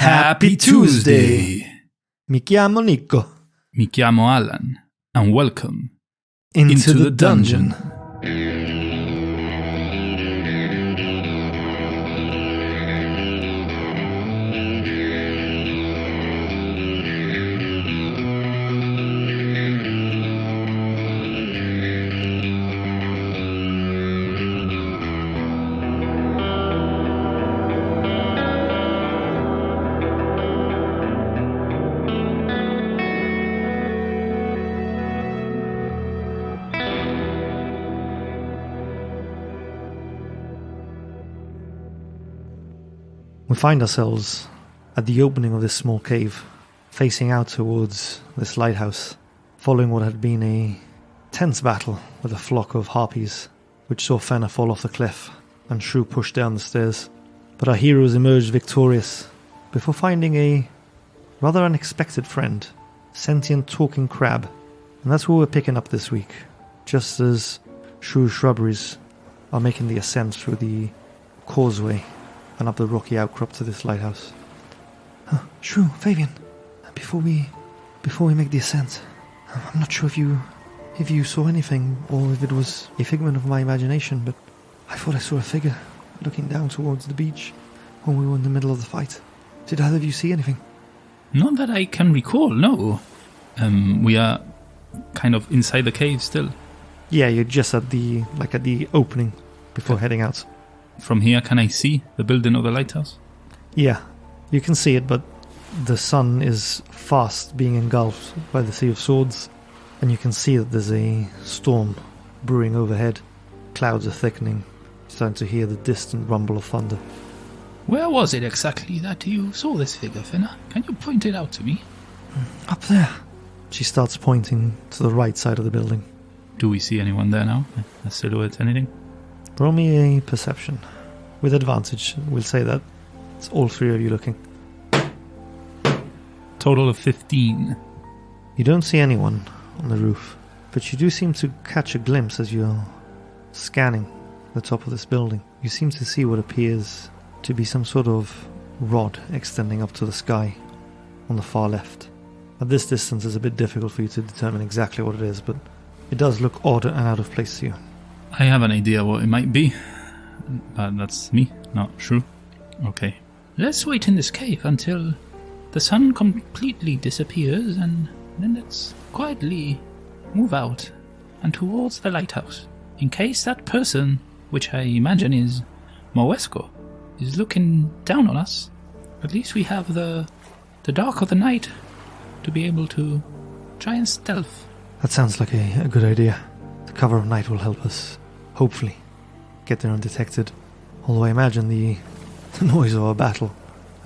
Happy Tuesday! Mi chiamo Nico. Mi chiamo Alan, and welcome Into the dungeon. We find ourselves at the opening of this small cave, facing out towards this lighthouse, following what had been a tense battle with a flock of harpies, which saw Fenna fall off the cliff and Shrew pushed down the stairs. But our heroes emerged victorious before finding a rather unexpected friend, sentient talking crab, and that's what we're picking up this week, just as Shrew's Shrubberies are making the ascent through the causeway and up the rocky outcrop to this lighthouse. Shrew, Fabian, before we make the ascent, I'm not sure if you saw anything or if it was a figment of my imagination, but I thought I saw a figure looking down towards the beach when we were in the middle of the fight. Did either of you see anything? Not that I can recall, no. We are kind of inside the cave still. Yeah, you're just at the opening before heading out. From here, can I see the building of the lighthouse? Yeah, you can see it, but the sun is fast being engulfed by the Sea of Swords, and you can see that there's a storm brewing overhead. Clouds are thickening, starting to hear the distant rumble of thunder. Where was it exactly that you saw this figure, Fenna? Can you point it out to me? Up there. She starts pointing to the right side of the building. Do we see anyone there now? A silhouette, anything? Roll me a perception. With advantage, we'll say that. It's all three of you looking. Total of 15. You don't see anyone on the roof, but you do seem to catch a glimpse as you're scanning the top of this building. You seem to see what appears to be some sort of rod extending up to the sky on the far left. At this distance, it's a bit difficult for you to determine exactly what it is, but it does look odd and out of place to you. I have an idea what it might be. But that's me, not Shrew. Okay. Let's wait in this cave until the sun completely disappears, and then let's quietly move out and towards the lighthouse. In case that person, which I imagine is Moesko, is looking down on us, at least we have the dark of the night to be able to try and stealth. That sounds like a good idea. The cover of night will help us, hopefully, get there undetected. Although I imagine the noise of our battle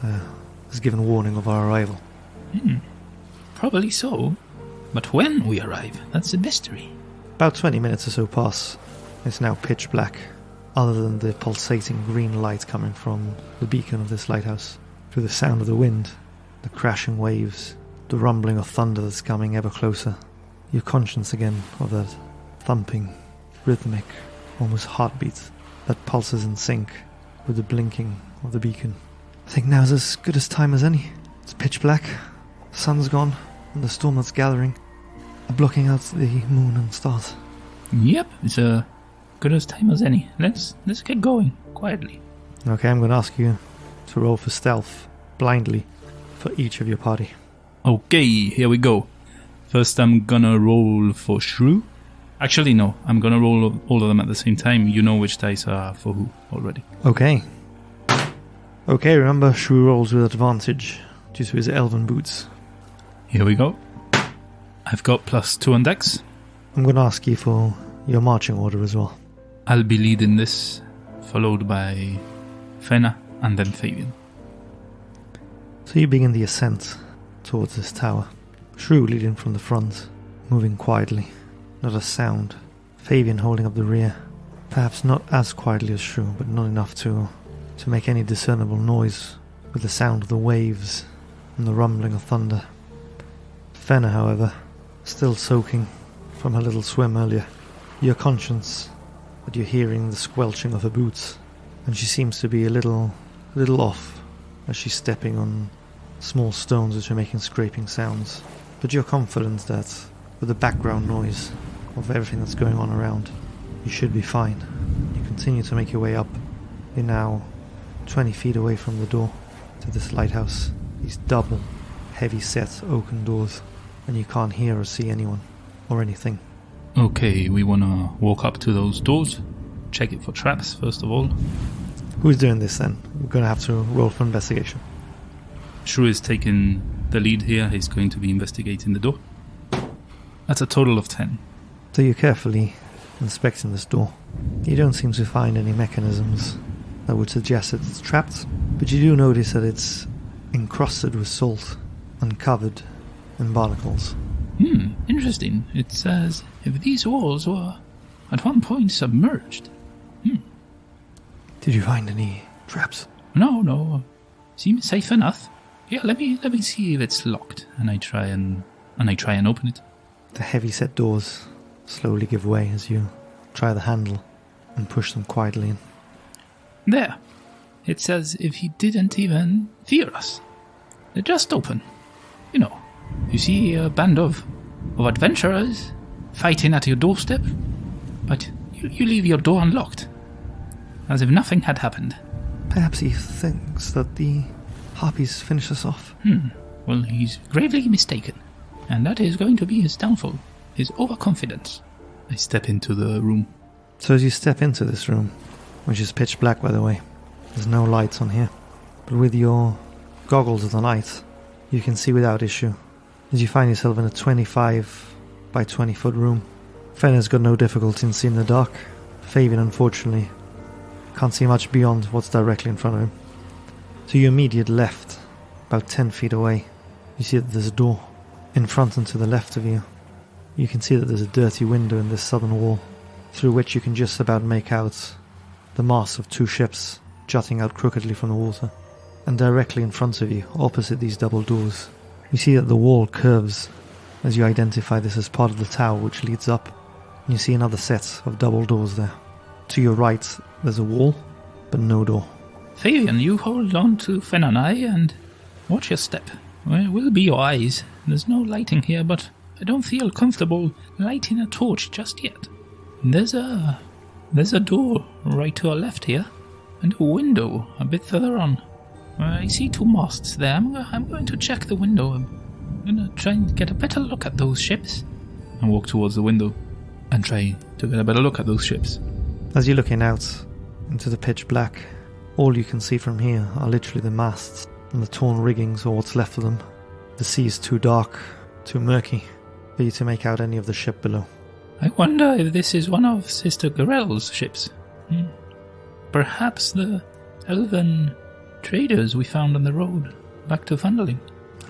has given warning of our arrival. Probably so. But when we arrive, that's a mystery. About 20 minutes or so pass. It's now pitch black, other than the pulsating green light coming from the beacon of this lighthouse. Through the sound of the wind, the crashing waves, the rumbling of thunder that's coming ever closer, you're conscious again of that thumping, rhythmic, almost heartbeat that pulses in sync with the blinking of the beacon. I think now's as good a time as any. It's pitch black, the sun's gone, and the storm that's gathering are blocking out the moon and stars. Yep, it's as good as time as any. Let's get going, quietly. Okay, I'm going to ask you to roll for stealth, blindly, for each of your party. Okay, here we go. First I'm gonna roll for Shrew. Actually, no, I'm gonna roll all of them at the same time. You know which dice are for who already. Okay, remember Shrew rolls with advantage due to his elven boots. Here we go. I've got +2 on dex. I'm going to ask you for your marching order as well. I'll be leading this, followed by Fenna and then Fabian. So you begin the ascent towards this tower. Shrew leading from the front, moving quietly, not a sound. Fabian holding up the rear, perhaps not as quietly as Shrew, but not enough to make any discernible noise with the sound of the waves and the rumbling of thunder. Fenna, however, still soaking from her little swim earlier. You're conscious that you're hearing the squelching of her boots, and she seems to be a little off as she's stepping on small stones which are making scraping sounds. But you're confident that with the background noise of everything that's going on around, you should be fine. You continue to make your way up. You're now 20 feet away from the door to this lighthouse. These double, heavy-set oaken doors, and you can't hear or see anyone or anything. Okay, we want to walk up to those doors, check it for traps first of all. Who's doing this then? We're going to have to roll for investigation. Shrew is taking the lead here. He's going to be investigating the door. That's a total of 10. So you're carefully inspecting this door. You don't seem to find any mechanisms that would suggest that it's trapped, but you do notice that it's encrusted with salt and covered in barnacles. Interesting. It says if these walls were at one point submerged. Did you find any traps? No. Seems safe enough. Yeah, let me see if it's locked. And I try and open it. The heavy-set doors slowly give way as you try the handle and push them quietly in. There. It's as if he didn't even fear us. They're just open. You see a band of adventurers fighting at your doorstep, but you leave your door unlocked, as if nothing had happened. Perhaps he thinks that the harpies finish us off. Well, he's gravely mistaken, and that is going to be his downfall, his overconfidence. I step into the room. So as you step into this room, which is pitch black by the way, there's no lights on here, but with your goggles of the night, you can see without issue as you find yourself in a 25 by 20 foot room. Fenner's got no difficulty in seeing the dark. Fabian, unfortunately, can't see much beyond what's directly in front of him. To your immediate left, about 10 feet away, you see that there's a door. In front and to the left of you, you can see that there's a dirty window in this southern wall, through which you can just about make out the masts of 2 ships jutting out crookedly from the water. And directly in front of you, opposite these double doors, you see that the wall curves as you identify this as part of the tower which leads up. And you see another set of double doors there. To your right, there's a wall, but no door. Fabian, you hold on to Fen and I and watch your step. We'll be your eyes. There's no lighting here, but I don't feel comfortable lighting a torch just yet. There's a door right to our left here, and a window a bit further on. I see 2 masts there. I'm going to check the window. I'm going to try and get a better look at those ships. I walk towards the window and try to get a better look at those ships. As you're looking out into the pitch black, all you can see from here are literally the masts and the torn riggings or what's left of them. The sea is too dark, too murky for you to make out any of the ship below. I wonder if this is one of Sister Garelle's ships. Perhaps the elven traders we found on the road back to Fundaling.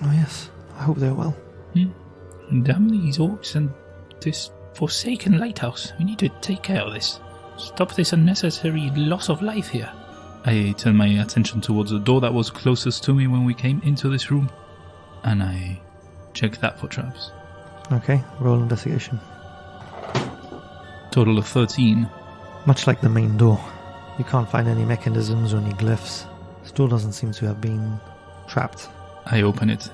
Oh yes, I hope they're well. Damn these orcs and this forsaken lighthouse. We need to take care of this. Stop this unnecessary loss of life here. I turn my attention towards the door that was closest to me when we came into this room, and I check that for traps. Okay, roll investigation. Total of 13. Much like the main door, you can't find any mechanisms or any glyphs. This door doesn't seem to have been trapped. I open it.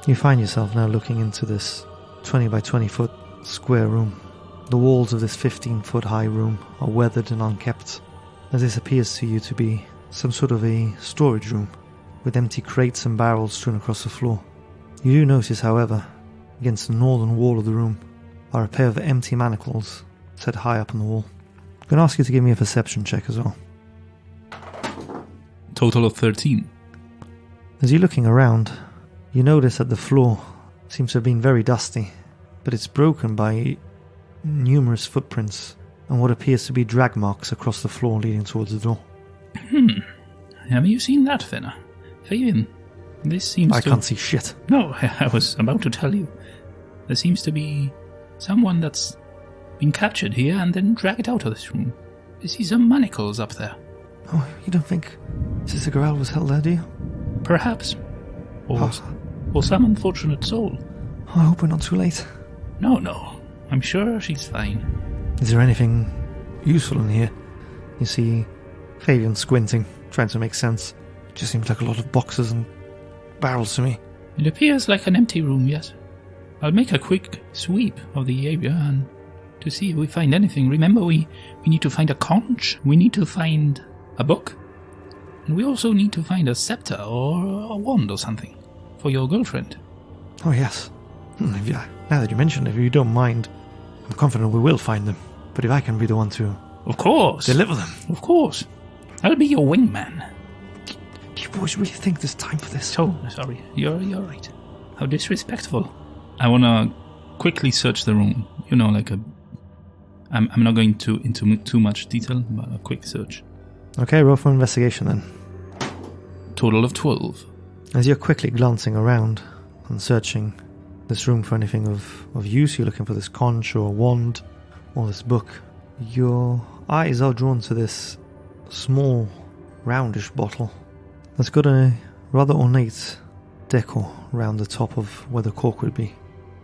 You find yourself now looking into this 20 by 20 foot square room. The walls of this 15 foot high room are weathered and unkept, as this appears to you to be some sort of a storage room, with empty crates and barrels strewn across the floor. You do notice, however, against the northern wall of the room are a pair of empty manacles set high up on the wall. I'm going to ask you to give me a perception check as well. Total of 13. As you're looking around, you notice that the floor seems to have been very dusty, but it's broken by numerous footprints and what appears to be drag marks across the floor leading towards the door. Have you seen that, Fenner? Fabian, this seems I can't see shit. No, I was about to tell you. There seems to be someone that's been captured here and then dragged out of this room. I see some manacles up there. Oh, you don't think Sister Garelle was held there, do you? Perhaps. Or some unfortunate soul. I hope we're not too late. No. I'm sure she's fine. Is there anything useful in here? You see Fabian squinting, trying to make sense. It just seems like a lot of boxes and barrels to me. It appears like an empty room, yes. I'll make a quick sweep of the area and to see if we find anything. Remember, we need to find a conch, we need to find a book, and we also need to find a scepter or a wand or something for your girlfriend. Oh, yes. Now that you mention it, if you don't mind, I'm confident we will find them. But if I can be the one to... Of course. Deliver them. Of course. I'll be your wingman. Do you boys really think there's time for this? Oh, sorry. You're right. How disrespectful. I want to quickly search the room. You know, like a... I'm not going into too much detail, but a quick search. Okay, roll for investigation then. Total of 12. As you're quickly glancing around and searching this room for anything of use, you're looking for this conch or wand or this book, your eyes are drawn to this small, roundish bottle that's got a rather ornate decor round the top of where the cork would be,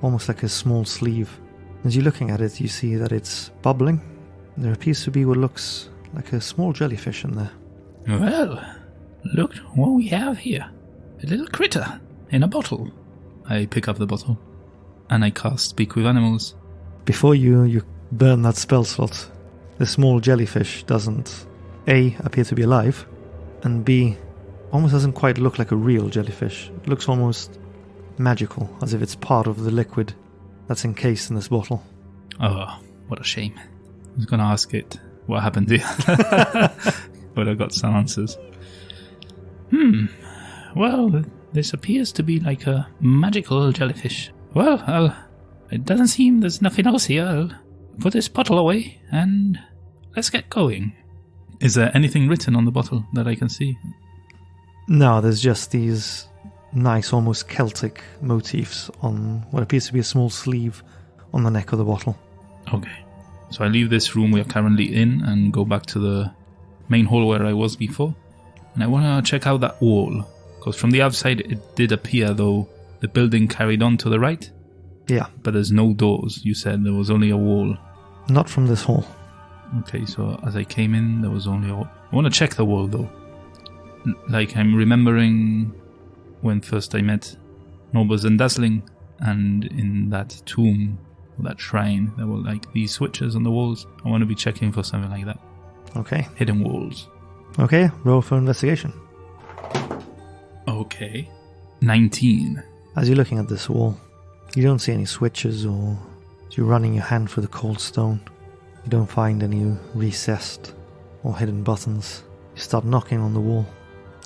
almost like a small sleeve. As you're looking at it, you see that it's bubbling. There appears to be what looks like a small jellyfish in there. Well, look what we have here. A little critter in a bottle. I pick up the bottle and I cast Speak with Animals. Before you burn that spell slot, the small jellyfish doesn't A, appear to be alive, and B, almost doesn't quite look like a real jellyfish. It looks almost magical, as if it's part of the liquid that's encased in this bottle. Oh, what a shame. I was going to ask it what happened here, but I got some answers. Well, this appears to be like a magical jellyfish. Well, it doesn't seem there's nothing else here. I'll put this bottle away and let's get going. Is there anything written on the bottle that I can see? No, there's just these nice, almost Celtic motifs on what appears to be a small sleeve on the neck of the bottle. Okay. So I leave this room we are currently in and go back to the main hall where I was before. And I want to check out that wall. Because from the outside it did appear though the building carried on to the right. Yeah. But there's no doors. You said there was only a wall. Not from this hall. Okay, so as I came in, there was only a wall. I want to check the wall though. Like I'm remembering when first I met Nobles and Dazzling, and in that tomb, or that shrine, there were like these switches on the walls. I want to be checking for something like that. Okay. Hidden walls. Okay, roll for investigation. Okay. 19. As you're looking at this wall, you don't see any switches, or as you're running your hand through the cold stone, you don't find any recessed or hidden buttons. You start knocking on the wall.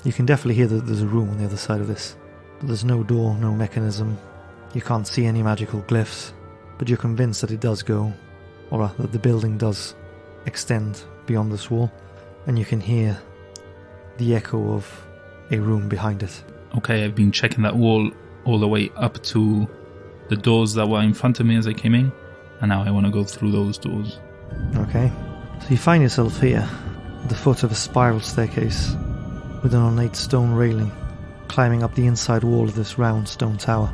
You can definitely hear that there's a room on the other side of this, but there's no door, no mechanism. You can't see any magical glyphs, but you're convinced that it does go, or that the building does extend beyond this wall, and you can hear the echo of a room behind it. Okay, I've been checking that wall all the way up to the doors that were in front of me as I came in, and now I want to go through those doors. Okay, so you find yourself here, at the foot of a spiral staircase, with an ornate stone railing, climbing up the inside wall of this round stone tower.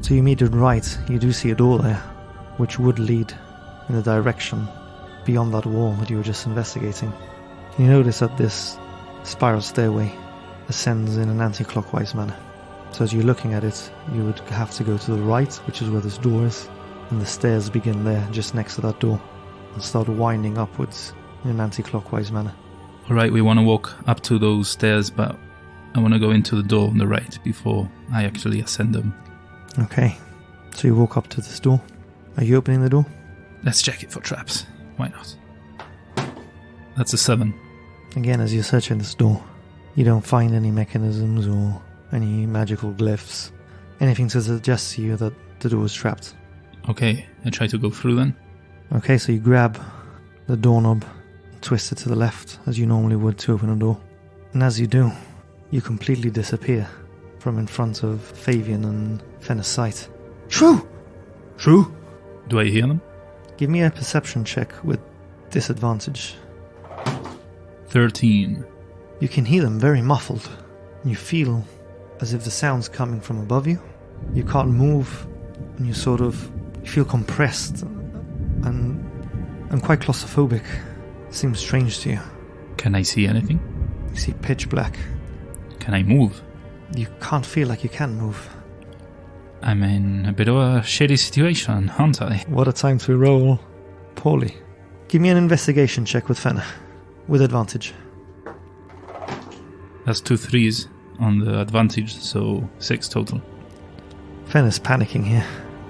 To your immediate right, you do see a door there, which would lead in the direction beyond that wall that you were just investigating. You notice that this spiral stairway ascends in an anti-clockwise manner. So as you're looking at it, you would have to go to the right, which is where this door is, and the stairs begin there, just next to that door, and start winding upwards in an anti-clockwise manner. Alright, we want to walk up to those stairs, but I want to go into the door on the right before I actually ascend them. Okay, so you walk up to this door. Are you opening the door? Let's check it for traps. Why not? That's a 7. Again, as you're searching this door, you don't find any mechanisms or any magical glyphs, anything to suggest to you that the door is trapped. Okay, I try to go through then. Okay, so you grab the doorknob, twist it to the left as you normally would to open a door. And as you do, you completely disappear from in front of Fabian and Fenna's sight. Shrew! Shrew! Do I hear them? Give me a perception check with disadvantage. 13. You can hear them very muffled. You feel as if the sound's coming from above you. You can't move, and you feel compressed and quite claustrophobic. It seems strange to you. Can I see anything? You see pitch black. Can I move? You can't feel like you can move. I'm in a bit of a shady situation, aren't I? What a time to roll poorly. Give me an investigation check with Fenna. With advantage. That's 2 3s on the advantage, so 6 total. Fenna's panicking here.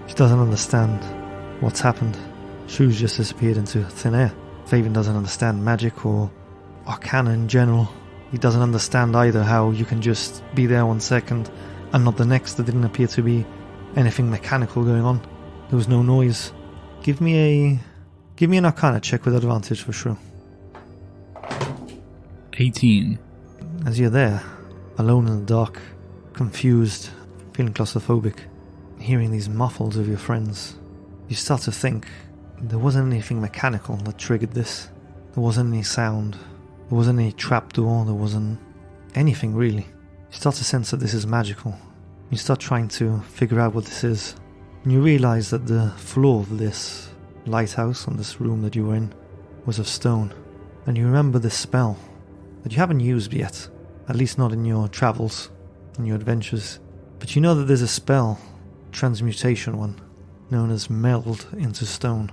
She doesn't understand what's happened. Shrew's just disappeared into thin air. Faven doesn't understand magic or arcana in general. He doesn't understand either how you can just be there 1 second and not the next. There didn't appear to be anything mechanical going on. There was no noise. Give me an arcana check with advantage for Shrew. 18. As you're there, alone in the dark, confused, feeling claustrophobic, hearing these muffles of your friends, you start to think there wasn't anything mechanical that triggered this. There wasn't any sound. There wasn't any trapdoor. There wasn't anything really. You start to sense that this is magical. You start trying to figure out what this is. And you realize that the floor of this lighthouse and this room that you were in was of stone. And you remember this spell that you haven't used yet, at least not in your travels, in your adventures. But you know that there's a spell, transmutation one, known as meld into stone.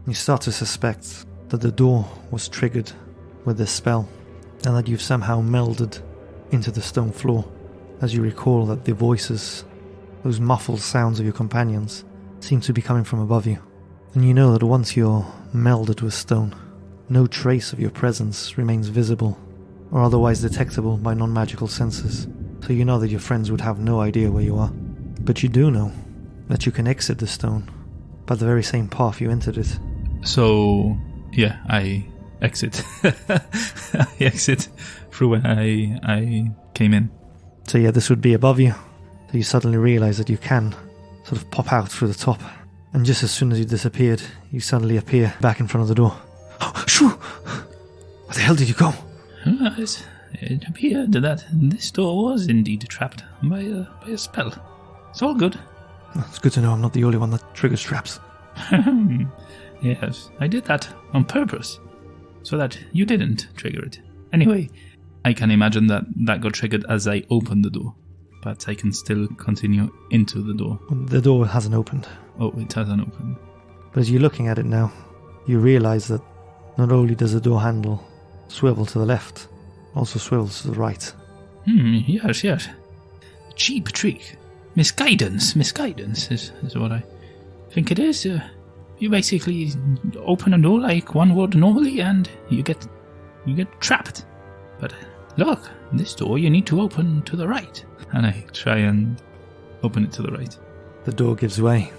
You start to suspect that the door was triggered with this spell, and that you've somehow melded into the stone floor, as you recall that the voices, those muffled sounds of your companions, seem to be coming from above you. And you know that once you're melded with stone, no trace of your presence remains visible or otherwise detectable by non-magical senses, so you know that your friends would have no idea where you are. But you do know that you can exit the stone by the very same path you entered it. So, yeah, I exit. I exit through when I came in. So yeah, this would be above you. So you suddenly realise that you can sort of pop out through the top. And just as soon as you disappeared, you suddenly appear back in front of the door. Oh, Shrew! Where the hell did you go? It appeared that this door was indeed trapped by a spell. It's all good. It's good to know I'm not the only one that triggers traps. Yes, I did that on purpose, so that you didn't trigger it. Anyway, I can imagine that got triggered as I opened the door, but I can still continue into the door. The door hasn't opened. Oh, it hasn't opened. But as you're looking at it now, you realise that not only does the door handle swivel to the left, also swivels to the right. Yes. Cheap trick. Misguidance is what I think it is. You basically open a door like one would normally and you get trapped. But look, this door you need to open to the right. And I try and open it to the right. The door gives way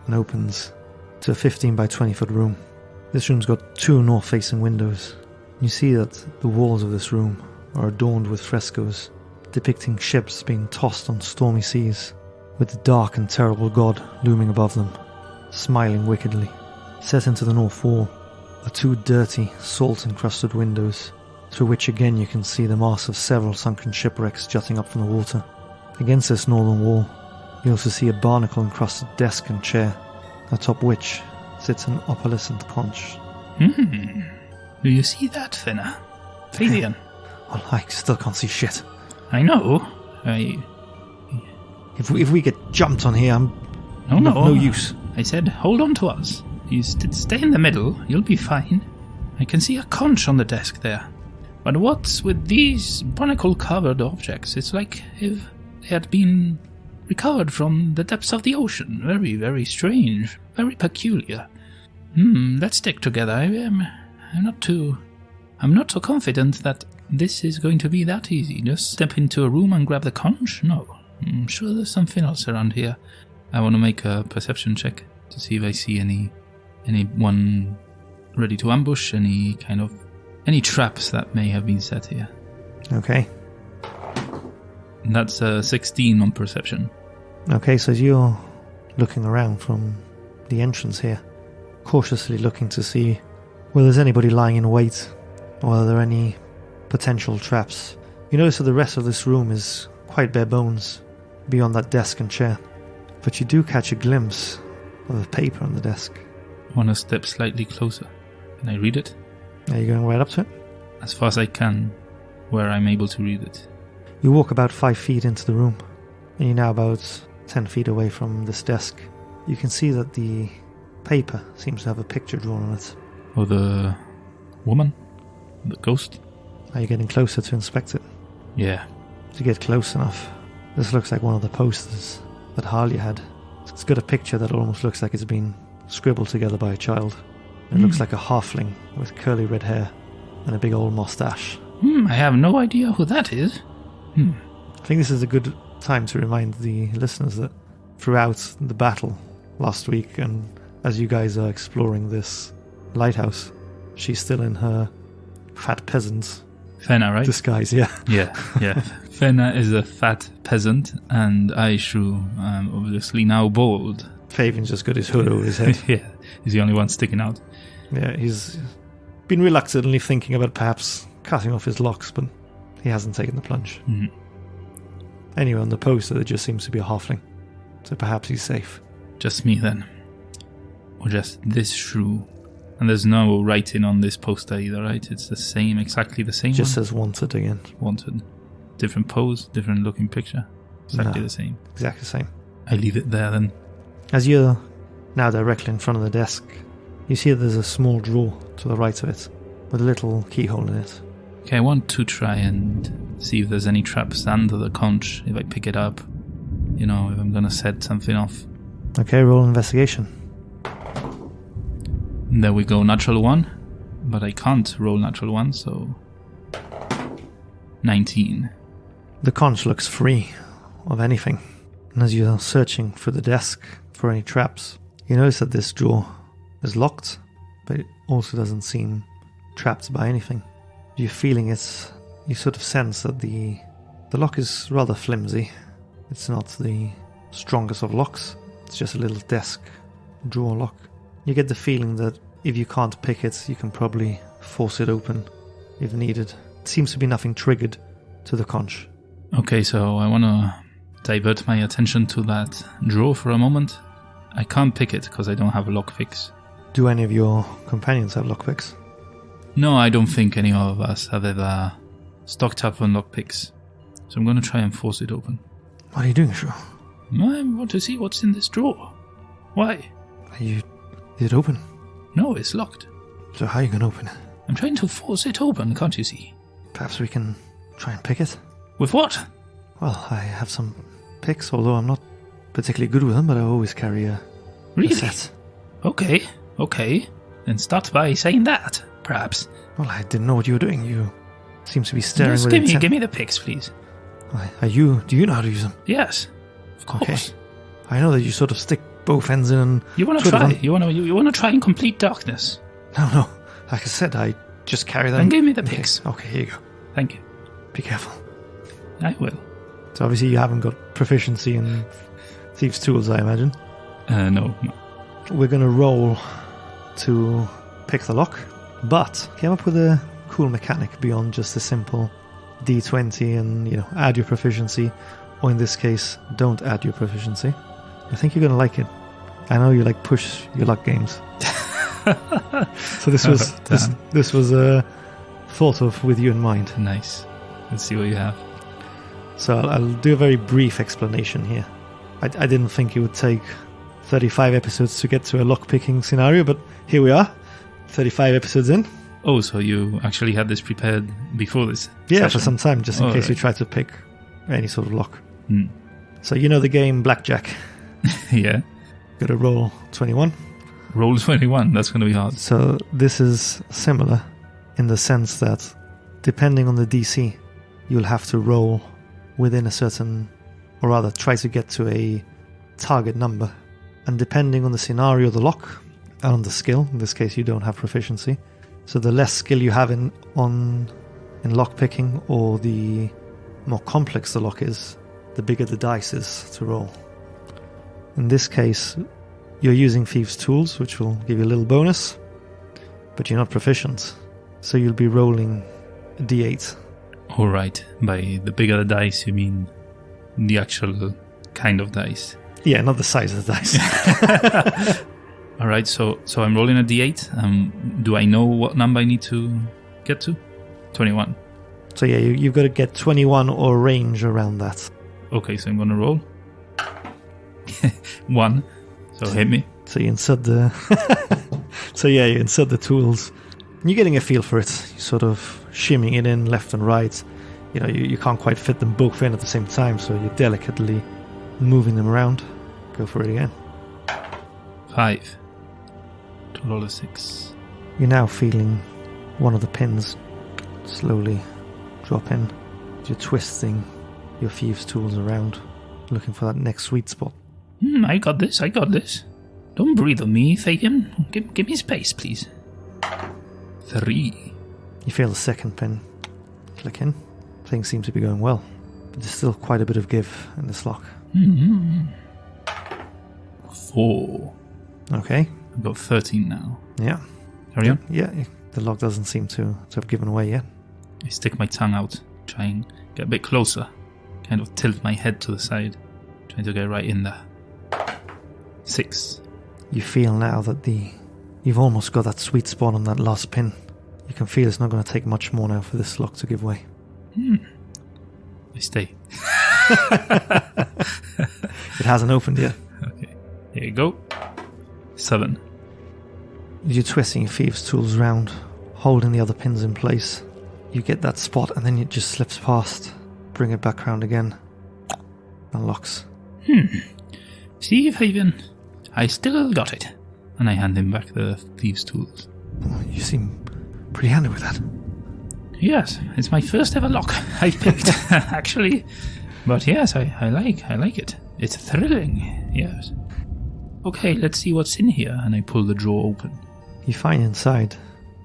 and opens to a 15 by 20 foot room. This room's got 2 north-facing windows. You see that the walls of this room are adorned with frescoes depicting ships being tossed on stormy seas, with the dark and terrible god looming above them, smiling wickedly. Set into the north wall are 2 dirty, salt-encrusted windows, through which again you can see the mass of several sunken shipwrecks jutting up from the water. Against this northern wall, you also see a barnacle-encrusted desk and chair, atop which sits an opalescent conch. Do you see that, Fenna? Fabian? Well, I still can't see shit. I know. If we get jumped on here, I'm no use. I said, hold on to us. You stay in the middle, you'll be fine. I can see a conch on the desk there. But what's with these barnacle-covered objects? It's like if they had been recovered from the depths of the ocean. Very, very strange. Very peculiar. Let's stick together. I'm not so confident that this is going to be that easy. Just step into a room and grab the conch? No. I'm sure there's something else around here. I want to make a perception check to see if I see anyone ready to ambush, any traps that may have been set here. Okay. And that's 16 on perception. Okay, so as you're looking around from the entrance here, cautiously looking to see whether there's anybody lying in wait, or whether there are any potential traps, you notice that the rest of this room is quite bare bones beyond that desk and chair. But you do catch a glimpse of a paper on the desk. I want to step slightly closer. Can I read it? Are you going right up to it? As far as I can, where I'm able to read it. You walk about 5 feet into the room, and you're now about 10 feet away from this desk. You can see that the paper seems to have a picture drawn on it. Oh, the woman? The ghost? Are you getting closer to inspect it? Yeah. To get close enough, this looks like one of the posters that Harley had. It's got a picture that almost looks like it's been scribbled together by a child. It looks like a halfling with curly red hair and a big old mustache. I have no idea who that is. I think this is a good time to remind the listeners that throughout the battle last week, and as you guys are exploring this lighthouse, she's still in her fat peasant Fenna, right? disguise, yeah. Yeah. Fenna is a fat peasant, and I, Shrew, obviously now bald. Fabian's just got his hood over his head. Yeah, he's the only one sticking out. Yeah, he's been reluctantly thinking about perhaps cutting off his locks, but he hasn't taken the plunge. Anyway, on the poster, there just seems to be a halfling, so perhaps he's safe. Just me, then. Or just this Shrew. And there's no writing on this poster either, right? It's the same, exactly the same Just one? says wanted again. Wanted. Different pose, different looking picture. Exactly the same. Exactly the same. I leave it there, then. As you're now directly in front of the desk, you see there's a small drawer to the right of it, with a little keyhole in it. Okay, I want to try and see if there's any traps under the conch, if I pick it up. You know, if I'm gonna set something off. Okay, roll investigation. There we go, natural 1. But I can't roll natural 1, so... 19. The conch looks free of anything, and as you're searching for the desk for any traps, you notice that this drawer is locked, but it also doesn't seem trapped by anything. You're feeling it, you sort of sense that the lock is rather flimsy. It's not the strongest of locks, it's just a little desk drawer lock. You get the feeling that if you can't pick it, you can probably force it open if needed. It seems to be nothing triggered to the conch. Okay, so I want to divert my attention to that drawer for a moment. I can't pick it because I don't have a lockpicks. Do any of your companions have lockpicks? No, I don't think any of us have ever stocked up on lockpicks. So I'm going to try and force it open. What are you doing, Shrew? I want to see what's in this drawer. Why? Is it open? No, it's locked. So how are you going to open it? I'm trying to force it open, can't you see? Perhaps we can try and pick it? With what? Well, I have some picks, although I'm not particularly good with them, but I always carry a set. Okay. Then start by saying that, perhaps. Well, I didn't know what you were doing. You seem to be staring Just with give intent. me the picks, please. Do you know how to use them? Yes, of course. Okay. I know that you sort of stick both ends in and... You want to try? You want to try in complete darkness? No. Like I said, I just carry them. Then give me the picks. Okay, here you go. Thank you. Be careful. I will. So obviously you haven't got proficiency in Thieves' Tools, I imagine. No. We're going to roll to pick the lock, but came up with a cool mechanic beyond just a simple D20 and, add your proficiency, or in this case, don't add your proficiency. I think you're going to like it. I know you push your luck games. So this was thought of with you in mind. Nice. Let's see what you have. So I'll do a very brief explanation here. I didn't think it would take 35 episodes to get to a lock-picking scenario, but here we are, 35 episodes in. Oh, so you actually had this prepared before this Yeah, session? for some time, just in case right. you try to pick any sort of lock. Hmm. So you know the game Blackjack. Yeah. Got to roll 21. Roll 21, that's going to be hard. So this is similar in the sense that depending on the DC, you'll have to roll within a certain, or rather try to get to a target number. And depending on the scenario, the lock, and on the skill, in this case you don't have proficiency, so the less skill you have in lock picking, or the more complex the lock is, the bigger the dice is to roll. In this case, you're using Thieves' Tools, which will give you a little bonus, but you're not proficient, so you'll be rolling a d8. Alright, by the bigger the dice, you mean the actual kind of dice. Yeah, not the size of the dice. Alright, so I'm rolling a d8. Do I know what number I need to get to? 21. So yeah, you've got to get 21 or range around that. Okay, so I'm gonna roll. 1. So hit me. So you insert the... so yeah, you insert the tools. And you're getting a feel for it. You're sort of shimmying it in left and right. You know, you can't quite fit them both in at the same time, so you're delicately moving them around. Go for it again. 5. Total of 6. You're now feeling one of the pins slowly drop in. You're twisting your thieves' tools around, looking for that next sweet spot. I got this. Don't breathe on me, Fabian. Give me space, please. 3. You feel the second pin click in. Things seem to be going well, but there's still quite a bit of give in this lock. 4. Okay. I've got 13 now. Yeah. Carry on. Yeah, the lock doesn't seem to have given away yet. I stick my tongue out, try and get a bit closer. Kind of tilt my head to the side, trying to get right in there. 6. You feel now that you've almost got that sweet spot on that last pin. You can feel it's not going to take much more now for this lock to give way. I stay. It hasn't opened yet. Okay, here you go. 7. You're twisting your thieves' tools round, holding the other pins in place. You get that spot and then it just slips past. Bring it back round again. Unlocks. See, Fabian, I still got it. And I hand him back the thieves' tools. You seem pretty handy with that. Yes, it's my first ever lock I picked, actually. But yes, I like it. It's thrilling, yes. Okay, let's see what's in here. And I pull the drawer open. You find inside,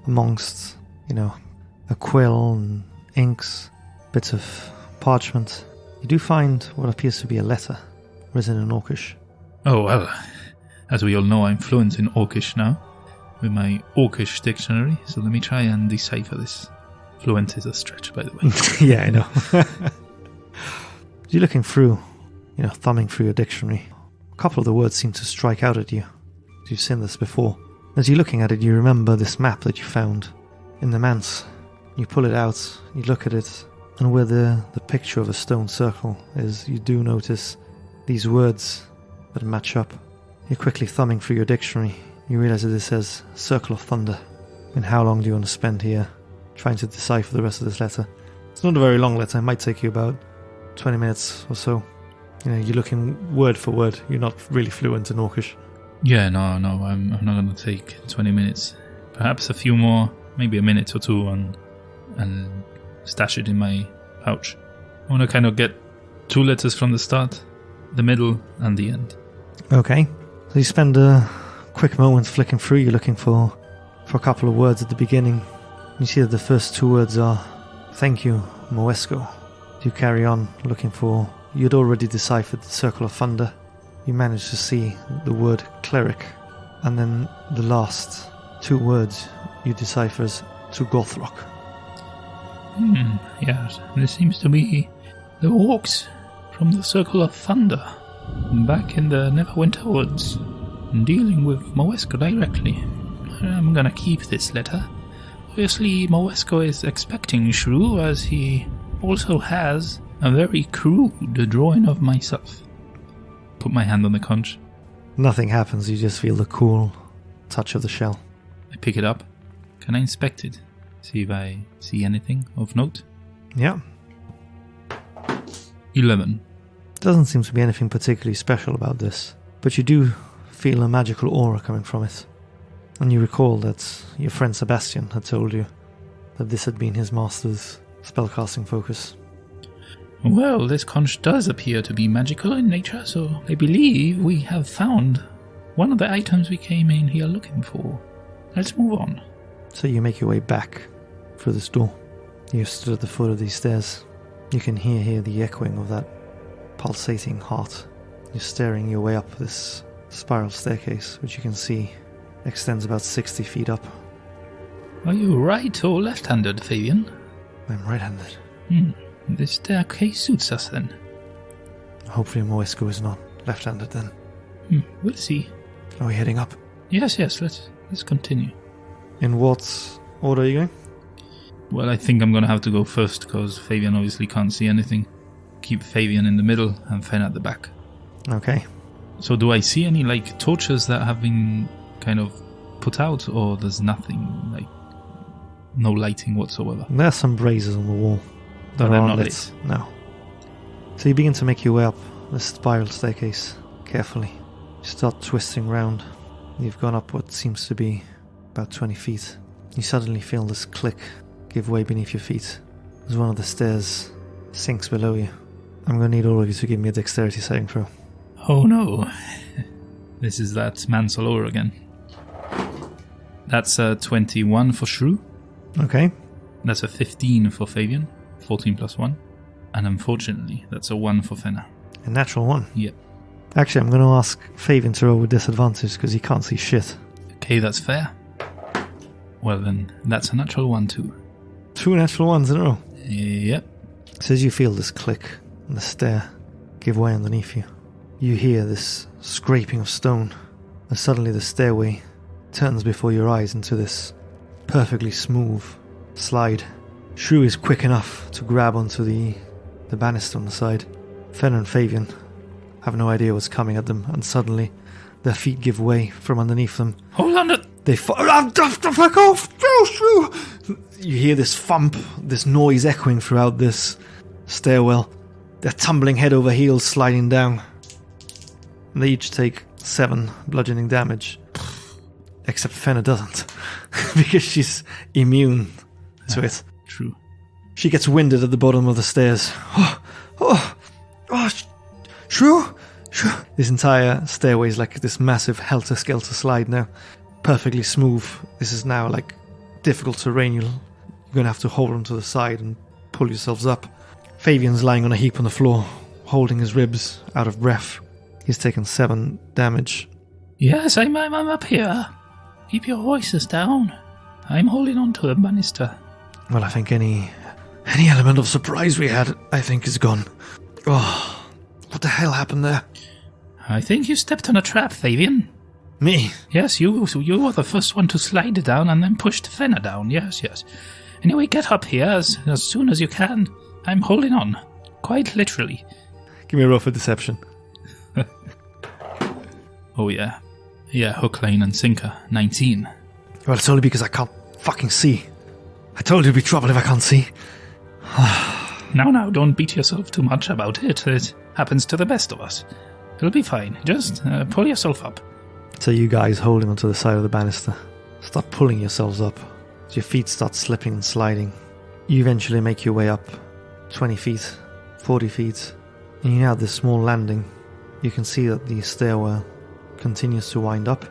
amongst, a quill and inks, bits of parchment, you do find what appears to be a letter written in Orcish. Oh, well, as we all know, I'm fluent in Orcish now, with my Orcish dictionary, so let me try and decipher this. Fluent is a stretch, by the way. Yeah, I know. You're looking through, thumbing through your dictionary. A couple of the words seem to strike out at you. You've seen this before. As you're looking at it, you remember this map that you found in the manse. You pull it out, you look at it, and where the picture of a stone circle is, you do notice these words that match up. You're quickly thumbing through your dictionary. You realize that it says Circle of Thunder. And how long do you want to spend here trying to decipher the rest of this letter? It's not a very long letter. It might take you about 20 minutes or so. You're looking word for word. You're not really fluent in Orcish. Yeah, no, I'm not going to take 20 minutes. Perhaps a few more, maybe a minute or two, and stash it in my pouch. I want to kind of get 2 letters from the start, the middle, and the end. Okay. So you spend a quick moment flicking through. You're looking for a couple of words at the beginning. You see that the first 2 words are, "Thank you, Moesko." You carry on looking for... You'd already deciphered the Circle of Thunder. You manage to see the word cleric, and then the last 2 words you decipher as to Gothrock. Yes, this seems to be the orcs from the Circle of Thunder, back in the Neverwinter Woods, dealing with Moesko directly. I'm gonna keep this letter. Obviously, Moesko is expecting Shrew, as he also has a very crude drawing of myself. Put my hand on the conch. Nothing happens, you just feel the cool touch of the shell. I pick it up. Can I inspect it? See if I see anything of note? Yeah. 11. Doesn't seem to be anything particularly special about this, but you do feel a magical aura coming from it. And you recall that your friend Sebastian had told you that this had been his master's spellcasting focus. Well, this conch does appear to be magical in nature, so I believe we have found one of the items we came in here looking for. Let's move on. So you make your way back through this door. You stood at the foot of these stairs. You can hear the echoing of that pulsating heart. You're staring your way up this spiral staircase, which you can see extends about 60 feet up. Are you right or left-handed, Fabian? I'm right-handed. This staircase suits us then. Hopefully Moesko is not left-handed then. We'll see. Are we heading up? Yes, let's continue. In what order are you going? Well, I think I'm going to have to go first because Fabian obviously can't see anything. Keep Fabian in the middle and Fen at the back. Okay. So do I see any like torches that have been kind of put out, or there's nothing, like no lighting whatsoever? There's some braziers on the wall that But they're are not lit. lit. No. So you begin to make your way up the spiral staircase carefully. You start twisting round. You've gone up what seems to be about 20 feet. You suddenly feel this click give way beneath your feet as one of the stairs sinks below you. I'm going to need all of you to give me a dexterity saving throw. Oh no. This is that Mansalore again. That's a 21 for Shrew. Okay. That's a 15 for Fabian. 14 plus 1. And unfortunately, that's a 1 for Fenna. A natural one. Yep. Actually, I'm going to ask Fabian to roll with disadvantage because he can't see shit. Okay, that's fair. Well then, that's a natural 1 too. 2 natural ones in a row. Yep. So as you feel this click and the stair give way underneath you, you hear this scraping of stone, and suddenly the stairway turns before your eyes into this perfectly smooth slide. Shrew is quick enough to grab onto the banister on the side. Fen and Fabian have no idea what's coming at them, and suddenly their feet give way from underneath them. Hold on to... They fuck off! Shrew! You hear this thump, this noise echoing throughout this stairwell. They're tumbling head over heels, sliding down. And they each take 7 bludgeoning damage. Except Fenna doesn't, because she's immune to it. True. She gets winded at the bottom of the stairs. Shrew! This entire stairway is like this massive helter-skelter slide now. Perfectly smooth. This is now like difficult terrain. You're going to have to hold onto the side and pull yourselves up. Fabian's lying on a heap on the floor, holding his ribs, out of breath. He's taken 7 damage. Yes, I'm up here. Keep your voices down. I'm holding on to the banister. Well, I think any element of surprise we had, I think, is gone. Oh, what the hell happened there? I think you stepped on a trap, Fabian. Me? Yes, you were the first one to slide it down and then pushed Fenna down. Yes. Anyway, get up here as soon as you can. I'm holding on. Quite literally. Give me a roll for deception. Oh, yeah. Yeah, hook, line, and sinker. 19. Well, it's only because I can't fucking see. I told you it'd be trouble if I can't see. Now, don't beat yourself too much about it. It happens to the best of us. It'll be fine. Just pull yourself up. So you guys holding onto the side of the banister, start pulling yourselves up as your feet start slipping and sliding. You eventually make your way up 20 feet, 40 feet, and you now have this small landing. You can see that the stairwell continues to wind up,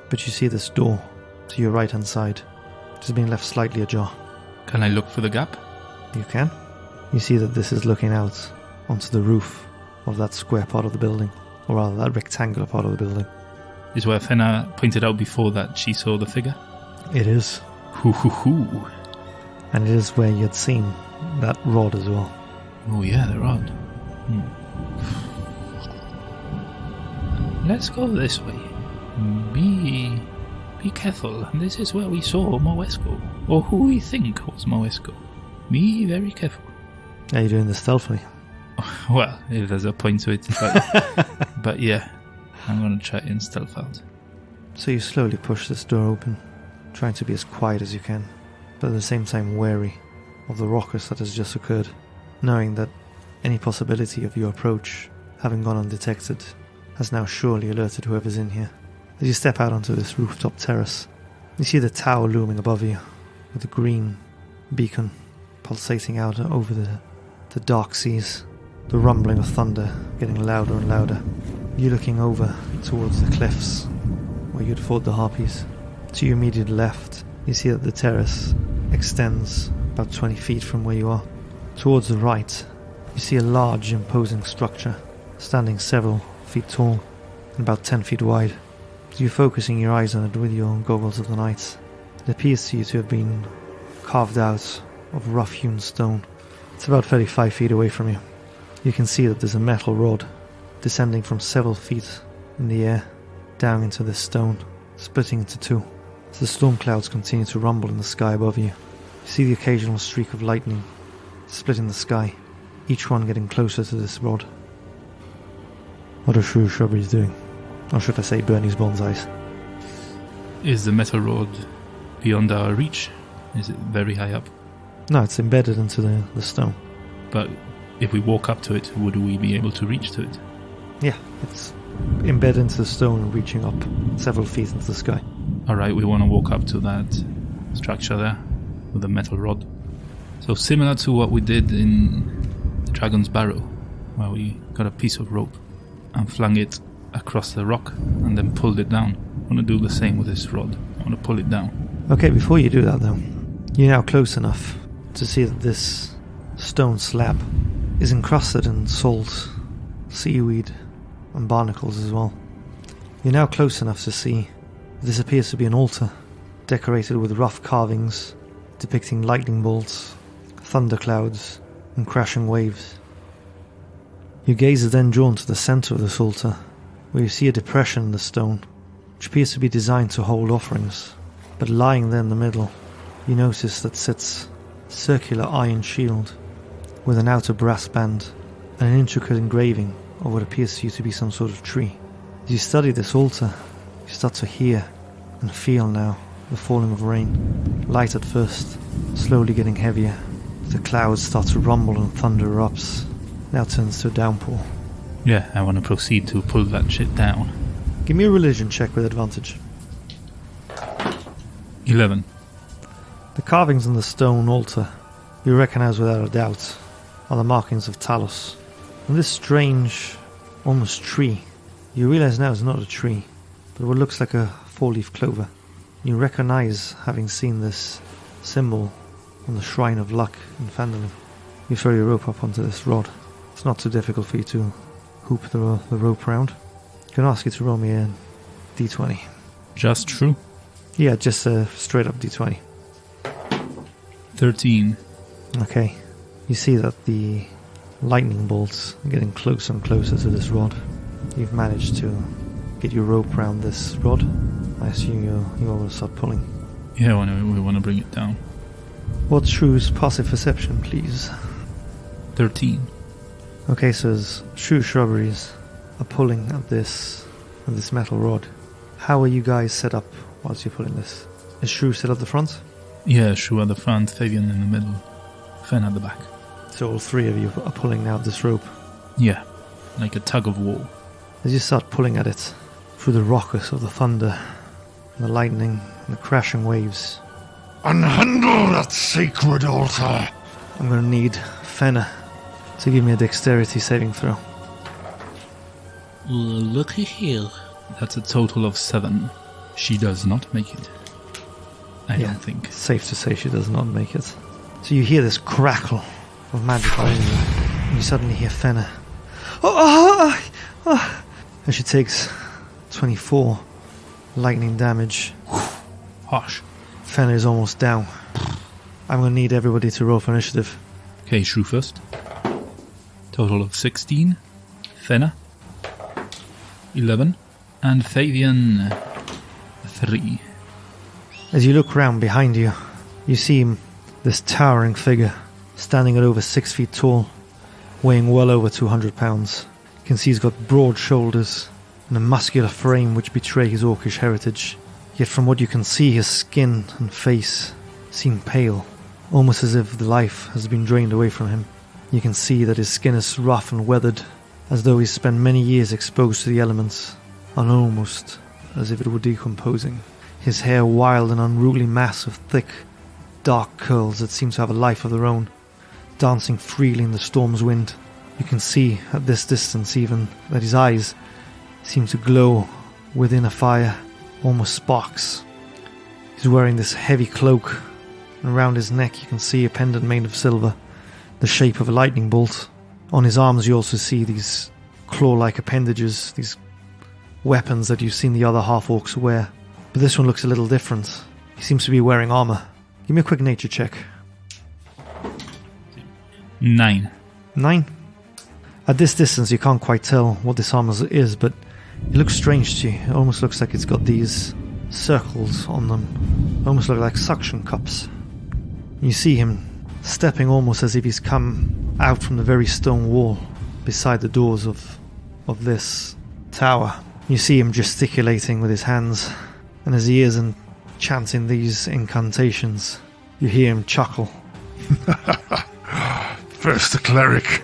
but you see this door to your right hand side, which has been left slightly ajar. Can I look for the gap? You can. You see that this is looking out onto the roof of that square part of the building, or rather that rectangular part of the building. Is where Fenna pointed out before that she saw the figure? It is. Hoo. And it is where you had seen that rod as well. Oh yeah, the rod. Let's go this way. Be careful. This is where we saw Moesko, or who we think was Moesko. Be very careful. Are you doing this stealthily? Well, if there's a point to it, but yeah, I'm gonna try and stealth out. So you slowly push this door open, trying to be as quiet as you can, but at the same time wary of the ruckus that has just occurred, knowing that any possibility of your approach having gone undetected has now surely alerted whoever's in here. As you step out onto this rooftop terrace, you see the tower looming above you, with a green beacon pulsating out over the dark seas, the rumbling of thunder getting louder and louder. You're looking over towards the cliffs where you'd fought the harpies. To your immediate left, you see that the terrace extends about 20 feet from where you are. Towards the right, you see a large, imposing structure, standing several feet tall and about 10 feet wide. As you're focusing your eyes on it with your goggles of the night, it appears to you to have been carved out of rough-hewn stone. It's about 35 feet away from you. You can see that there's a metal rod descending from several feet in the air down into this stone, splitting into two. As the storm clouds continue to rumble in the sky above you, you see the occasional streak of lightning splitting the sky, each one getting closer to this rod. What are Shrubberies doing? Or should I say Bernie's bonsais? Is the metal rod beyond our reach? Is it very high up? No, it's embedded into the stone. But if we walk up to it, would we be able to reach to it? Yeah, it's embedded into the stone and reaching up several feet into the sky. Alright, we want to walk up to that structure there with the metal rod. So similar to what we did in the Dragon's Barrow, where we got a piece of rope and flung it across the rock and then pulled it down. I want to do the same with this rod. I want to pull it down. Okay, before you do that though, you're now close enough to see that this stone slab is encrusted in salt, seaweed and barnacles as well. You're now close enough to see this appears to be an altar decorated with rough carvings depicting lightning bolts, thunderclouds and crashing waves. Your gaze is then drawn to the center of this altar, where you see a depression in the stone which appears to be designed to hold offerings, but lying there in the middle you notice that sits a circular iron shield with an outer brass band and an intricate engraving of what appears to you to be some sort of tree. As you study this altar, you start to hear and feel now the falling of rain, light at first, slowly getting heavier. The clouds start to rumble and thunder erupts, now turns to a downpour. Yeah, I want to proceed to pull that shit down. Give me a religion check with advantage. 11. The carvings on the stone altar you recognize without a doubt are the markings of Talos. And this strange, almost tree, you realize now is not a tree, but what looks like a four-leaf clover. You recognize having seen this symbol on the Shrine of Luck in Phandalin. You throw your rope up onto this rod. It's not too difficult for you to hoop the rope round. I'm going to ask you to roll me a d20. Just true. Yeah, just a straight up d20. 13. Okay. You see that the lightning bolts are getting closer and closer to this rod. You've managed to get your rope around this rod. I assume you want to start pulling. Yeah, we want to bring it down. What's Shrew's passive perception, please? 13. Okay, so as Shrubberies are pulling at this metal rod, how are you guys set up whilst you're pulling this? Is Shrew set at the front? Yeah, Shrew at the front, Fabian in the middle, Fen at the back. So all three of you are pulling now this rope. Yeah, like a tug of war. As you start pulling at it, through the rockets of the thunder, and the lightning, and the crashing waves, unhandle that sacred altar! I'm going to need Fenna to give me a dexterity saving throw. Looky here. That's a total of 7. She does not make it. I don't think. Safe to say she does not make it. So you hear this crackle of magic behind you, and you suddenly hear Fenna. And she takes 24 lightning damage. Harsh. Fenna is almost down. I'm going to need everybody to roll for initiative. Okay, Shrew first. Total of 16. Fenna 11. And Fabian 3. As you look round behind you, you see this towering figure standing at over 6 feet tall, weighing well over 200 pounds. You can see he's got broad shoulders and a muscular frame which betray his orcish heritage. Yet from what you can see, his skin and face seem pale, almost as if the life has been drained away from him. You can see that his skin is rough and weathered, as though he's spent many years exposed to the elements, and almost as if it were decomposing. His hair a wild and unruly mass of thick, dark curls that seem to have a life of their own, dancing freely in the storm's wind. You can see, at this distance even, that his eyes seem to glow within a fire, almost sparks. He's wearing this heavy cloak, and around his neck you can see a pendant made of silver, the shape of a lightning bolt. On his arms you also see these claw-like appendages, these weapons that you've seen the other half-orcs wear. But this one looks a little different. He seems to be wearing armor. Give me a quick nature check. 9. 9? At this distance you can't quite tell what this armor is, but it looks strange to you. It almost looks like it's got these circles on them. Almost look like suction cups. You see him stepping almost as if he's come out from the very stone wall beside the doors of this tower. You see him gesticulating with his hands, and as he is and chanting these incantations, you hear him chuckle. First the cleric,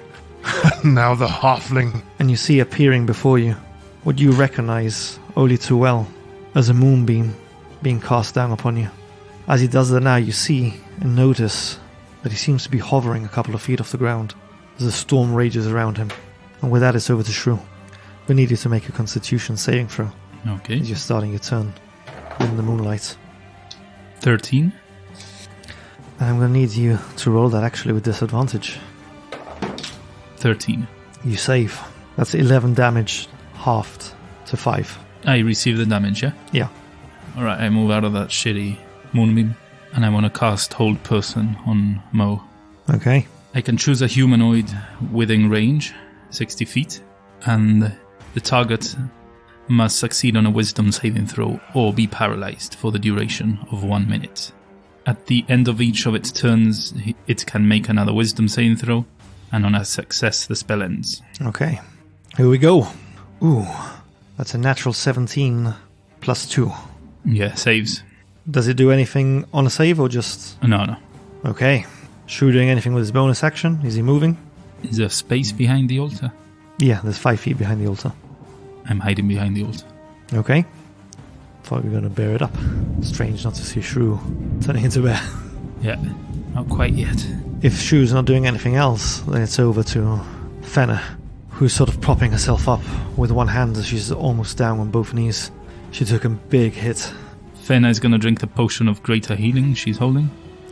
now the halfling. And you see appearing before you what you recognize only too well as a moonbeam being cast down upon you. As he does that now, you see and notice that he seems to be hovering a couple of feet off the ground as the storm rages around him. And with that, it's over to Shrew. We need you to make a constitution saving throw Okay. as you're starting your turn in the moonlight. 13. And I'm going to need you to roll that actually with disadvantage. 13. You save. That's 11 damage, halved to 5. I receive the damage, yeah? Yeah. Alright, I move out of that shitty moonbeam, and I want to cast Hold Person on Mo. Okay. I can choose a humanoid within range, 60 feet, and the target must succeed on a wisdom saving throw or be paralyzed for the duration of 1 minute. At the end of each of its turns, it can make another wisdom saving throw, and on a success, the spell ends. Okay. Here we go. Ooh. That's a natural 17 plus 2. Yeah, saves. Does it do anything on a save or just... No. Okay. Shrew doing anything with his bonus action? Is he moving? Is there space behind the altar? Yeah, there's 5 feet behind the altar. I'm hiding behind the altar. Okay. Thought we were going to bear it up. Strange not to see Shrew turning into a bear. Yeah, not quite yet. If Shrew's not doing anything else, then it's over to Fenna, who's sort of propping herself up with one hand as she's almost down on both knees. She took a big hit. Fenna is going to drink the potion of greater healing she's holding.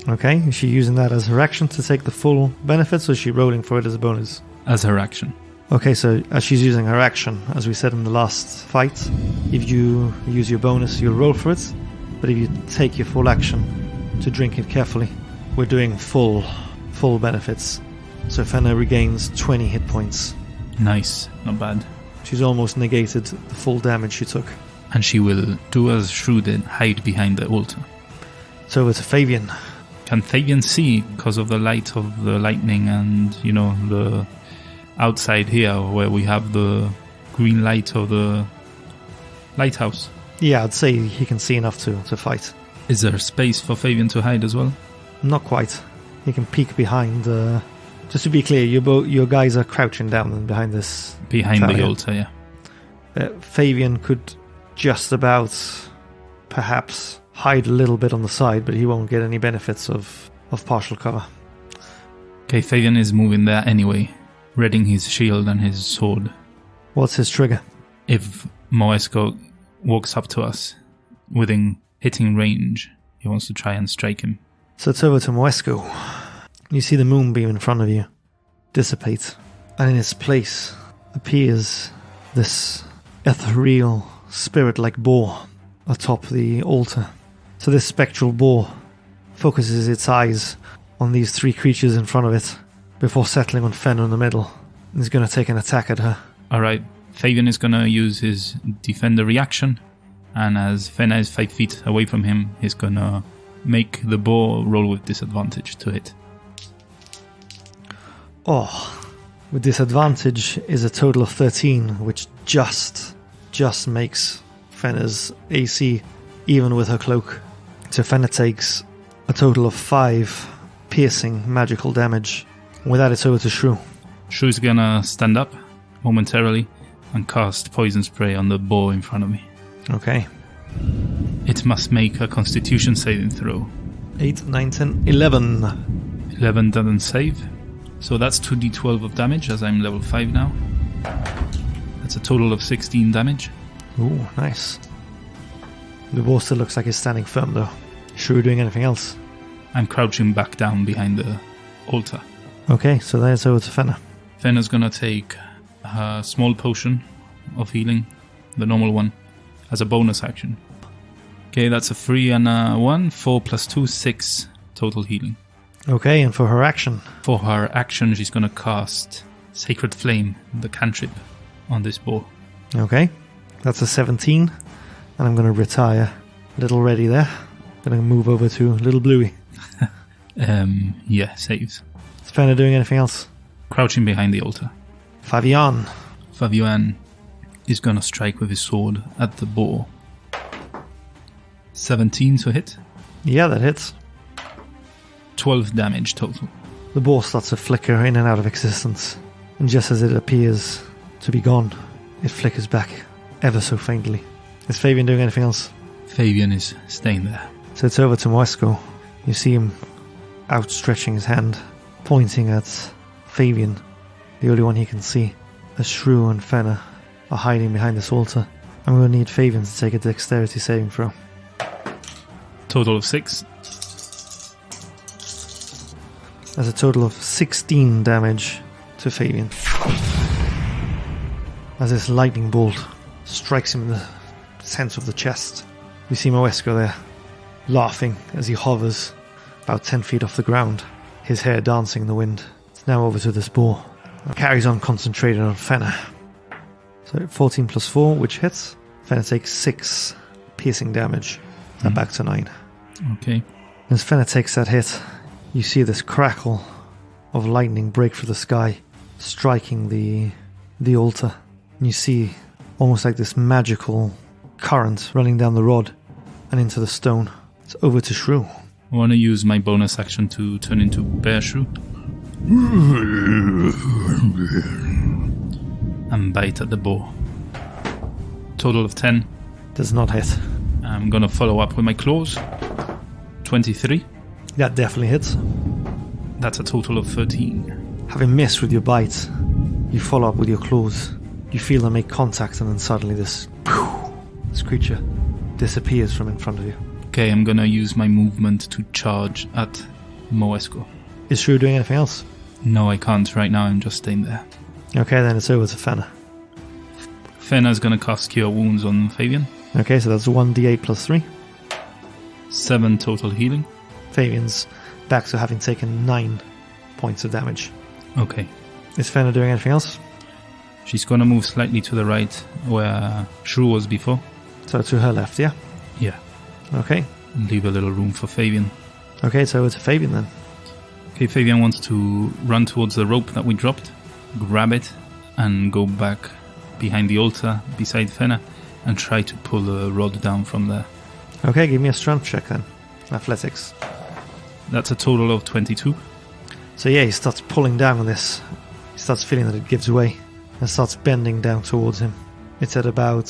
Okay, is she using that as her action to take the full benefits, or is she rolling for it as a bonus? As her action. Okay, so as she's using her action, as we said in the last fight, if you use your bonus, you'll roll for it. But if you take your full action to drink it carefully, we're doing full benefits. So Fenna regains 20 hit points. Nice, not bad. She's almost negated the full damage she took. And she will do as Shrew did, hide behind the altar. It's over to Fabian. Can Fabian see because of the light of the lightning and, the outside here where we have the green light of the lighthouse? Yeah, I'd say he can see enough to fight. Is there space for Fabian to hide as well? Not quite. He can peek behind. Just to be clear, your guys are crouching down behind this. Behind the tower. altar, yeah. Fabian could just about, perhaps, hide a little bit on the side, but he won't get any benefits of partial cover. Okay, Fabian is moving there anyway, readying his shield and his sword. What's his trigger? If Moesko walks up to us within hitting range, he wants to try and strike him. So it's over to Moesko. You see the moonbeam in front of you dissipate, and in its place appears this ethereal, spirit-like boar atop the altar. So this spectral boar focuses its eyes on these 3 creatures in front of it before settling on Fenna in the middle. And is going to take an attack at her. Alright, Fabian is going to use his defender reaction, and as Fenna is 5 feet away from him, he's going to make the boar roll with disadvantage to hit. Oh, with disadvantage is a total of 13, which just makes Fenna's AC even with her cloak. So Fenna takes a total of 5 piercing magical damage. With that, it's over to Shrew. Shrew's going to stand up momentarily and cast poison spray on the boar in front of me. Okay. It must make a constitution saving throw. 8, 9, 10, 11. 11 doesn't save. So that's 2d12 of damage as I'm level 5 now. That's a total of 16 damage. Ooh, nice. The boar still looks like he's standing firm though. Shrew doing anything else? I'm crouching back down behind the altar. Okay, so then it's over to Fenna. Fenna's gonna take a small potion of healing, the normal one, as a bonus action. Okay, that's a 3 and a 1. 4 plus 2, 6 total healing. Okay, and for her action? For her action, she's gonna cast Sacred Flame, the cantrip, on this boar. Okay, that's a 17. And I'm going to retire Little Reddy there. Going to move over to Little Bluey. Yeah, saves. Is Fenna doing anything else? Crouching behind the altar. Fabian. Fabian is gonna strike with his sword at the boar. 17 to hit. Yeah, that hits. 12 damage total. The boar starts to flicker in and out of existence, and just as it appears to be gone, it flickers back ever so faintly. Is Fabian doing anything else? Fabian is staying there. So it's over to Moesko. You see him outstretching his hand, pointing at Fabian, the only one he can see, as Shrew and Fenna are hiding behind this altar. I'm going to need Fabian to take a dexterity saving throw. Total of 6. That's a total of 16 damage to Fabian, as this lightning bolt strikes him in the centre of the chest. We see Moesko there, laughing as he hovers about 10 feet off the ground, his hair dancing in the wind. It's now over to this boar. It carries on concentrated on Fenna. So 14 plus 4, which hits. Fenna takes 6 piercing damage. And back to 9. Okay. As Fenna takes that hit, you see this crackle of lightning break through the sky, striking the altar. And you see almost like this magical current running down the rod and into the stone. It's over to Shrew. I want to use my bonus action to turn into Bear Shrew. And bite at the boar. Total of 10. Does not hit. I'm going to follow up with my claws. 23. That definitely hits. That's a total of 13. Having missed with your bite, you follow up with your claws. You feel them make contact, and then suddenly this creature disappears from in front of you. Okay, I'm going to use my movement to charge at Moesko. Is Shrew doing anything else? No, I can't right now. I'm just staying there. Okay, then it's over to Fenna. Fenna's going to cast Cure Wounds on Fabian. Okay, so that's 1d8 plus 3. 7 total healing. Fabian's back to having taken 9 points of damage. Okay. Is Fenna doing anything else? She's going to move slightly to the right where Shrew was before. So to her left, yeah? Yeah. Okay. And leave a little room for Fabian. Okay, so over to Fabian then. Okay, Fabian wants to run towards the rope that we dropped, grab it, and go back behind the altar beside Fenna and try to pull the rod down from there. Okay, give me a strength check then. Athletics. That's a total of 22. So yeah, he starts pulling down on this. He starts feeling that it gives way and starts bending down towards him. It's at about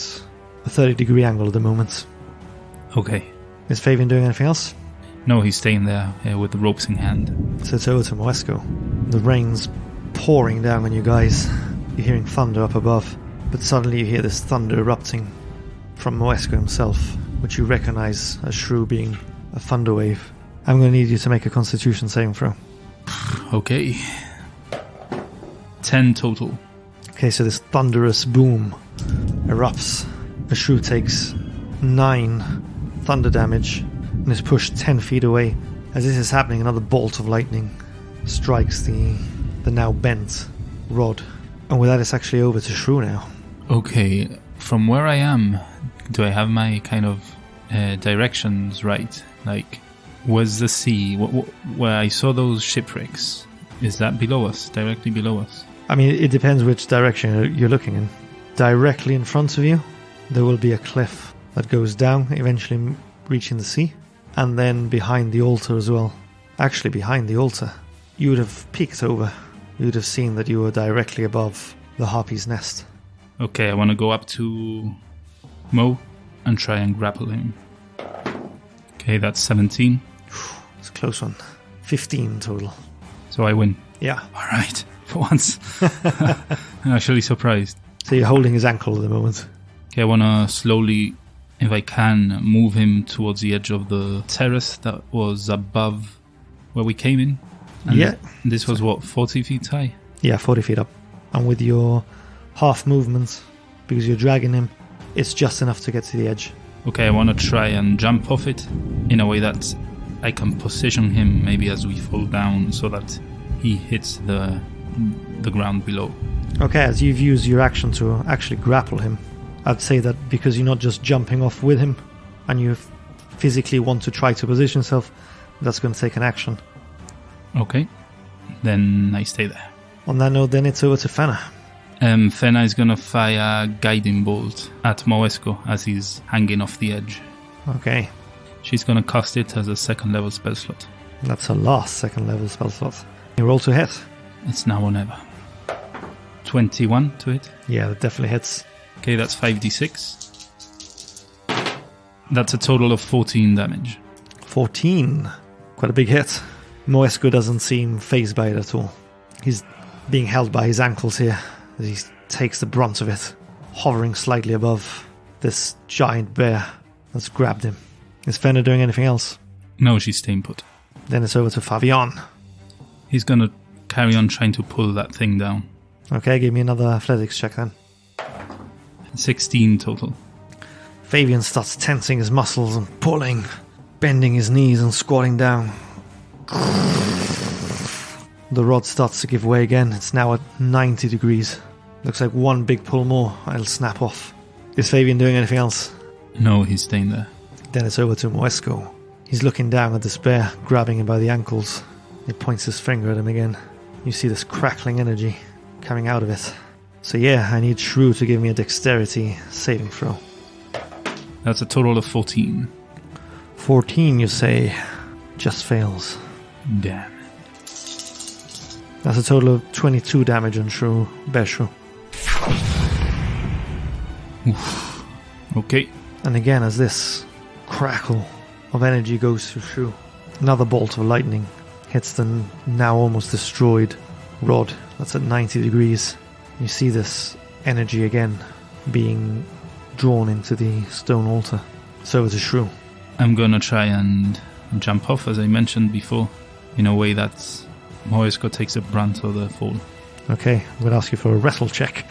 a 30-degree angle at the moment. Okay. Is Fabian doing anything else? No, he's staying there with the ropes in hand. So it's over to Moesko. The rain's pouring down on you guys. You're hearing thunder up above, but suddenly you hear this thunder erupting from Moesko himself, which you recognize as Shrew being a thunder wave. I'm going to need you to make a Constitution saving throw. Okay. 10 total. Okay, so this thunderous boom erupts. The Shrew takes 9 thunder damage and is pushed 10 feet away. As this is happening, another bolt of lightning strikes the now bent rod. And with that, it's actually over to Shrew now. Okay, from where I am, do I have my kind of directions right? Like, where's the sea? Where I saw those shipwrecks, is that below us, directly below us? I mean, it depends which direction you're looking in. Directly in front of you, there will be a cliff that goes down, eventually reaching the sea. And then behind the altar as well. Actually, behind the altar, you would have peeked over. You would have seen that you were directly above the harpy's nest. Okay, I want to go up to Mo and try and grapple him. Okay, that's 17. It's a close one. 15 total. So I win. Yeah. All right, for once. I'm actually surprised. So you're holding his ankle at the moment. Okay, I want to slowly, if I can, move him towards the edge of the terrace that was above where we came in. And yeah. This was, 40 feet high? Yeah, 40 feet up. And with your half movement, because you're dragging him, it's just enough to get to the edge. Okay, I want to try and jump off it in a way that I can position him maybe as we fall down so that he hits the ground below. Okay, as you've used your action to actually grapple him, I'd say that because you're not just jumping off with him and you physically want to try to position yourself, that's going to take an action. Okay. Then I stay there. On that note, then it's over to Fenna. Fenna is gonna fire a guiding bolt at Moesko as he's hanging off the edge. Okay. She's gonna cast it as a second level spell slot. That's a last second level spell slot. You roll to hit. It's now or never. 21 to hit. Yeah, that definitely hits. Okay, that's 5d6. That's a total of 14 damage. 14. Quite a big hit. Moesko doesn't seem fazed by it at all. He's being held by his ankles here as he takes the brunt of it, hovering slightly above this giant bear that's grabbed him. Is Fenna doing anything else? No, she's staying put. Then it's over to Fabian. He's gonna carry on trying to pull that thing down. Okay, give me another athletics check then. 16 total. Fabian starts tensing his muscles and pulling, bending his knees and squatting down. The rod starts to give way again. It's now at 90 degrees. Looks like one big pull more, it'll snap off. Is Fabian doing anything else? No, he's staying there. Then it's over to Moesko. He's looking down at this bear, grabbing him by the ankles. He points his finger at him again. You see this crackling energy coming out of it. So yeah, I need Shrew to give me a dexterity saving throw. That's a total of 14. 14, you say, just fails. Damn. That's a total of 22 damage on Shrew, Bear Shrew. Oof. Okay. And again, as this crackle of energy goes through Shrew, another bolt of lightning hits the now almost destroyed rod that's at 90 degrees. You see this energy again being drawn into the stone altar. So it's a Shrew. I'm gonna try and jump off, as I mentioned before, in a way that Moesko takes a brunt of the fall. Okay, I'm going to ask you for a wrestle check.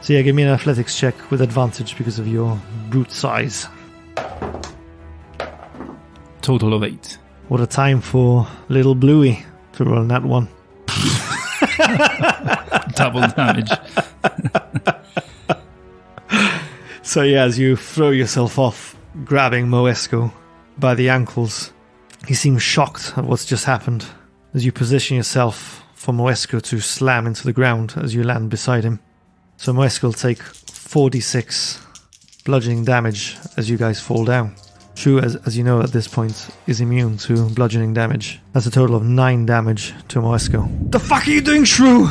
So yeah, give me an athletics check with advantage because of your brute size. Total of 8. What a time for little Bluey to roll that one. Double damage. So yeah, as you throw yourself off, grabbing Moesko by the ankles, he seems shocked at what's just happened. As you position yourself for Moesko to slam into the ground as you land beside him. So Moesko will take 4d6 bludgeoning damage as you guys fall down. Shrew, as you know at this point, is immune to bludgeoning damage. That's a total of 9 damage to Moesko. The fuck are you doing, Shrew?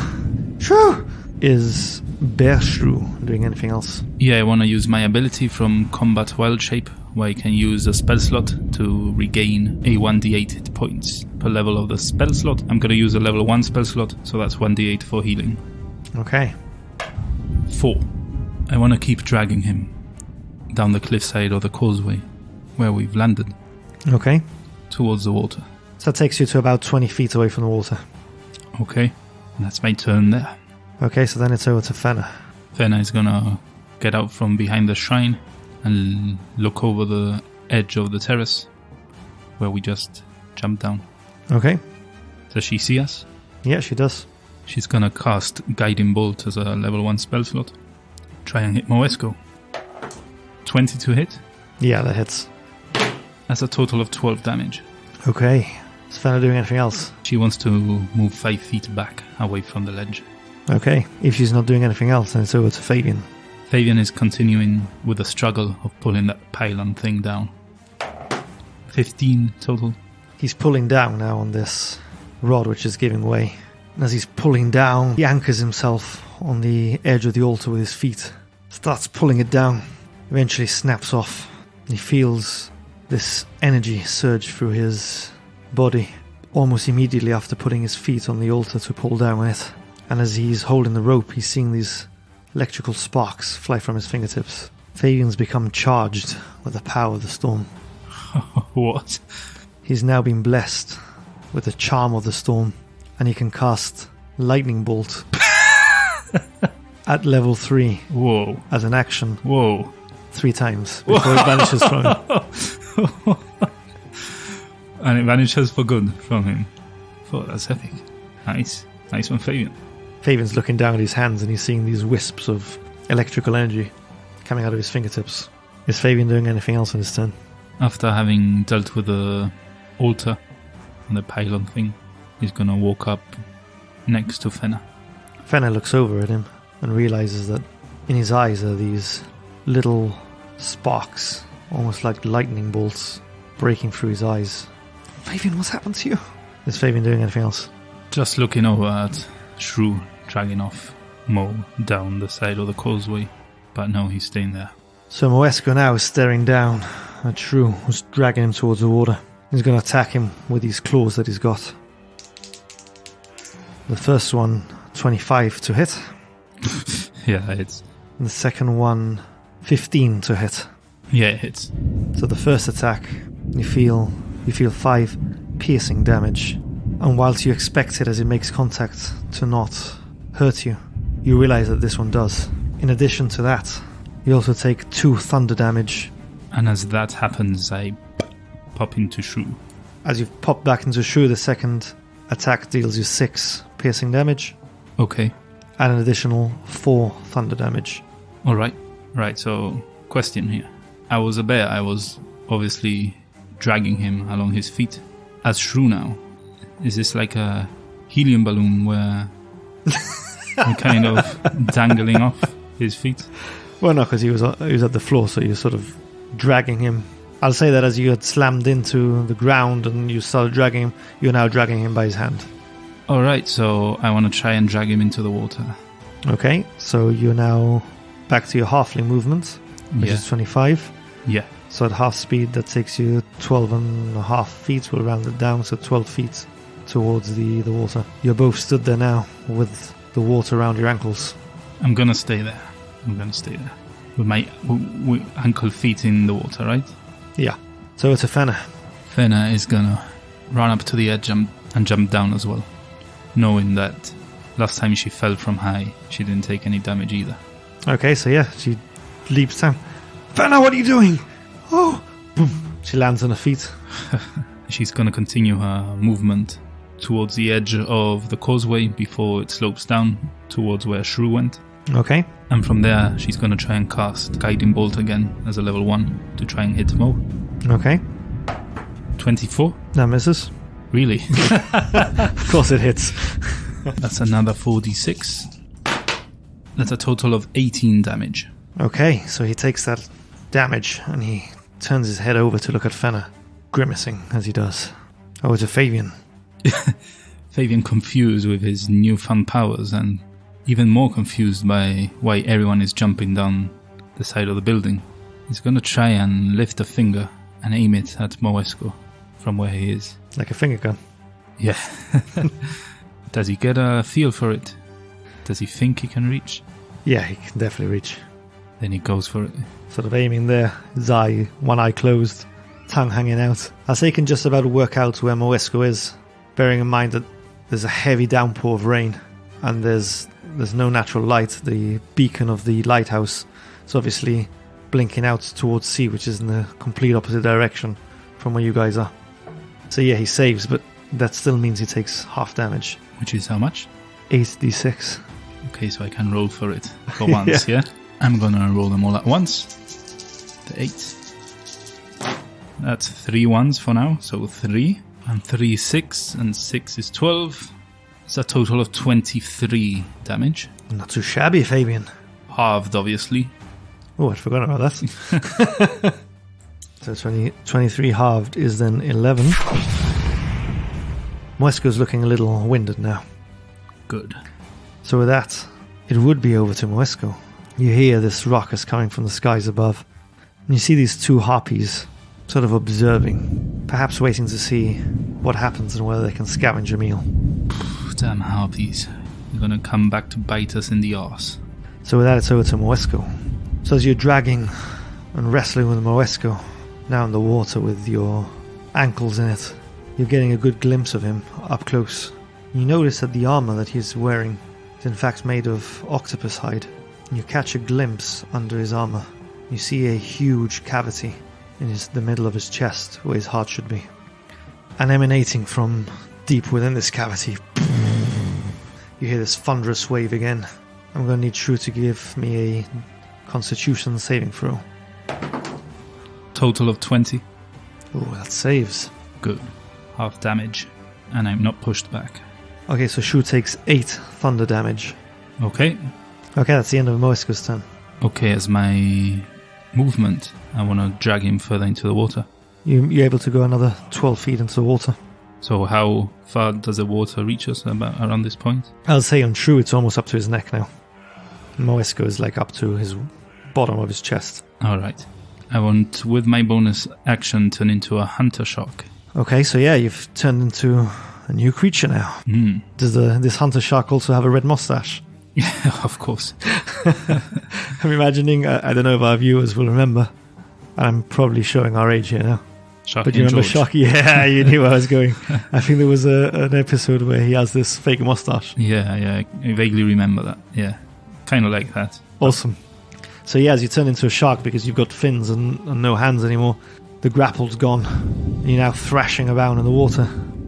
Shrew! Is Bear Shrew doing anything else? Yeah, I want to use my ability from Combat Wild Shape, where I can use a spell slot to regain a 1d8 hit points per level of the spell slot. I'm going to use a level 1 spell slot, so that's 1d8 for healing. Okay. 4. I want to keep dragging him down the cliffside or the causeway where we've landed. Okay. Towards the water. So that takes you to about 20 feet away from the water. Okay. That's my turn there. Okay, so then it's over to Fenna. Fenna is going to get out from behind the shrine and look over the edge of the terrace where we just jumped down. Okay. Does she see us? Yeah, she does. She's gonna cast Guiding Bolt as a level 1 spell slot. Try and hit Moesko. 20 to hit. Yeah, that hits. That's a total of 12 damage. Okay. Is Fenna doing anything else? She wants to move 5 feet back away from the ledge. Okay. If she's not doing anything else, then it's over to Fabian. Fabian is continuing with the struggle of pulling that pylon thing down. 15 total. He's pulling down now on this rod, which is giving way. As he's pulling down, he anchors himself on the edge of the altar with his feet. Starts pulling it down. Eventually snaps off. He feels this energy surge through his body almost immediately after putting his feet on the altar to pull down on it. And as he's holding the rope, he's seeing these electrical sparks fly from his fingertips. Fabian's become charged with the power of the storm. What? He's now been blessed with the charm of the storm, and he can cast Lightning Bolt at level 3. Whoa. As an action. Whoa. 3 times before it vanishes from him. And it vanishes for good from him. Oh, that's epic. Nice. Nice one, Fabian. Fabian's looking down at his hands and he's seeing these wisps of electrical energy coming out of his fingertips. Is Fabian doing anything else on his turn? After having dealt with the altar, on the pylon thing. He's gonna walk up next to Fenna. Fenna looks over at him and realizes that in his eyes are these little sparks, almost like lightning bolts, breaking through his eyes. Fabian, what's happened to you? Is Fabian doing anything else? Just looking over at Shrew dragging off Mo down the side of the causeway. But no, he's staying there. So Moesko now is staring down at Shrew, who's dragging him towards the water. He's going to attack him with these claws that he's got. The first one, 25 to hit. Yeah, it hits. And the second one, 15 to hit. Yeah, it hits. So the first attack, you feel 5 piercing damage. And whilst you expect it as it makes contact to not hurt you, you realize that this one does. In addition to that, you also take 2 thunder damage. And as that happens, I pop into Shrew. As you pop back into Shrew, the second attack deals you 6 piercing damage. Okay. And an additional 4 thunder damage. Alright. Right, so question here. I was a bear. I was obviously dragging him along his feet. As Shrew now, is this like a helium balloon where I'm kind of dangling off his feet? Well, no, because he was at the floor, so you're sort of dragging him. I'll say that as you had slammed into the ground and you started dragging him, you're now dragging him by his hand. Alright, so I want to try and drag him into the water. Okay, so you're now back to your halfling movement, which Yeah. is 25. Yeah. So at half speed, that takes you 12 and a half feet. We'll round it down, so 12 feet towards the water. You're both stood there now with the water around your ankles. I'm gonna stay there. With my ankle feet in the water, right? Yeah. So it's a Fenna. Fenna is gonna run up to the edge and jump down as well, knowing that last time she fell from high, she didn't take any damage either. Okay, so yeah, she leaps down. Fenna, what are you doing? Oh! Boom. She lands on her feet. She's gonna continue her movement towards the edge of the causeway before it slopes down towards where Shrew went. Okay. And from there, she's gonna try and cast Guiding Bolt again as a level 1 to try and hit Mo. Okay. 24? That misses. Really? Of course it hits. That's another 4d6. That's a total of 18 damage. Okay, so he takes that damage and he turns his head over to look at Fenna, grimacing as he does. Oh, it's a Fabian. Fabian confused with his newfound powers and even more confused by why everyone is jumping down the side of the building. He's gonna try and lift a finger and aim it at Moesko from where he is. Like a finger gun. Yeah. Does he get a feel for it? Does he think he can reach? Yeah, he can definitely reach. Then he goes for it. Sort of aiming there, his eye, one eye closed, tongue hanging out. I'll say he can just about work out where Moesko is, bearing in mind that there's a heavy downpour of rain and there's no natural light. The beacon of the lighthouse is obviously blinking out towards sea, which is in the complete opposite direction from where you guys are. So yeah, he saves, but that still means he takes half damage. Which is how much? 8d6. Okay, so I can roll for it for once, yeah? I'm gonna roll them all at once. The 8. That's 3 ones for now, so 3. And 3 is 6, and 6 is 12. It's a total of 23 damage. Not too shabby, Fabian. Halved, obviously. Oh, I'd forgotten about that. So 23 halved is then 11. Moesko's looking a little winded now. Good. So with that, it would be over to Moesko. You hear this ruckus coming from the skies above. And you see these 2 harpies sort of observing, perhaps waiting to see what happens and whether they can scavenge a meal. Damn harpies. They're gonna come back to bite us in the arse. So with that, it's over to Moesko. So as you're dragging and wrestling with Moesko, now in the water with your ankles in it, you're getting a good glimpse of him up close. You notice that the armor that he's wearing is in fact made of octopus hide. And you catch a glimpse under his armor. You see a huge cavity in the middle of his chest where his heart should be. And emanating from deep within this cavity, you hear this thunderous wave again. I'm going to need Shrew to give me a Constitution saving throw. Total of 20. Oh, that saves. Good. Half damage. and I'm not pushed back. Okay, so Shrew takes 8 thunder damage. Okay. Okay, that's the end of Moesko's turn. Okay, as my movement, I want to drag him further into the water. You're able to go another 12 feet into the water. So how far does the water reach us about around this point? I'll say on Shrew it's almost up to his neck now. Moesko is like up to his bottom of his chest. Alright. I want, with my bonus action, turn into a hunter shark. Okay, so yeah, you've turned into a new creature now. Does this hunter shark also have a red mustache? Yeah, of course. I'm imagining, I don't know if our viewers will remember, I'm probably showing our age here now. Shark But you remember Sharky? Yeah, you knew where I was going. I think there was an episode where he has this fake mustache. Yeah, I vaguely remember that. Yeah, kind of like that. Awesome. So yeah, as you turn into a shark because you've got fins and no hands anymore, the grapple's gone. You're now thrashing about in the water.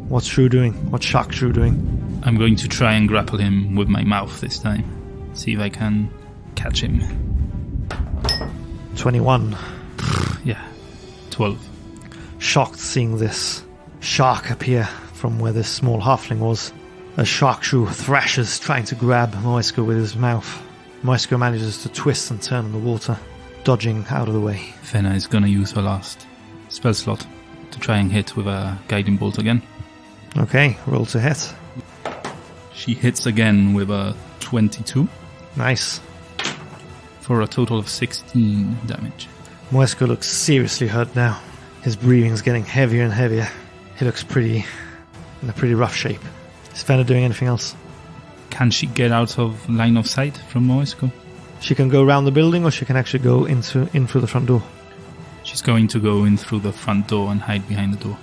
What's Shrew doing? What's Shark Shrew doing? I'm going to try and grapple him with my mouth this time. See if I can catch him. 21. Yeah, 12. Shocked seeing this shark appear from where this small halfling was, as Shark Shrew thrashes, trying to grab Moesko with his mouth. Moesko manages to twist and turn in the water, dodging out of the way. Fenna is gonna use her last spell slot to try and hit with a guiding bolt again. Okay, roll to hit. She hits again with a 22 Nice. for a total of 16 damage. Moesko looks seriously hurt now. His breathing's getting heavier and heavier. He looks in a pretty rough shape. Is Fenna doing anything else? Can she get out of line of sight from Moesko? She can go around the building, or she can actually go in through the front door. She's going to go in through the front door and hide behind the door.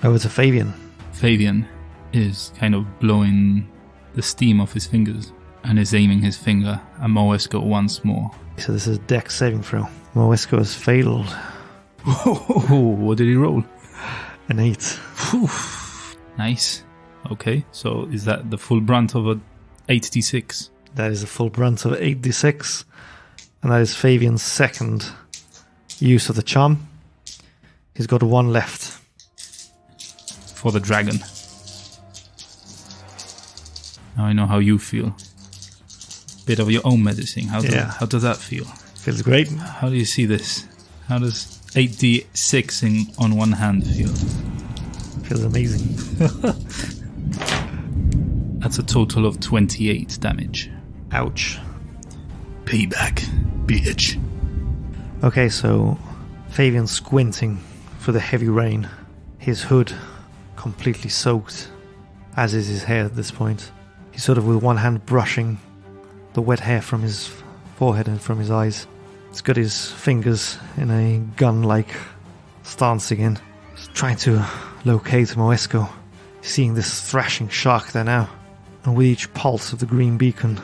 Over to Fabian. Fabian is kind of blowing the steam off his fingers and is aiming his finger at Moesko once more. So this is Dex saving throw. Moesko has failed. Oh, what did he roll? An 8. Whew. Nice. Okay, so is that the full brunt of a 8d6? That is a full brunt of 8d6. And that is Fabian's second use of the charm. He's got 1 left. For the dragon. Now I know how you feel. Bit of your own medicine. How does that feel? Feels great. How do you see this? How does 8d6 on one hand feel? Feels amazing. That's a total of 28 damage. Ouch. Payback, bitch. Okay, so Fabian's squinting for the heavy rain. His hood completely soaked, as is his hair at this point. He's sort of with one hand brushing the wet hair from his forehead and from his eyes. He's got his fingers in a gun-like stance again. He's trying to locate Moesko. Seeing this thrashing shark there now. And with each pulse of the green beacon,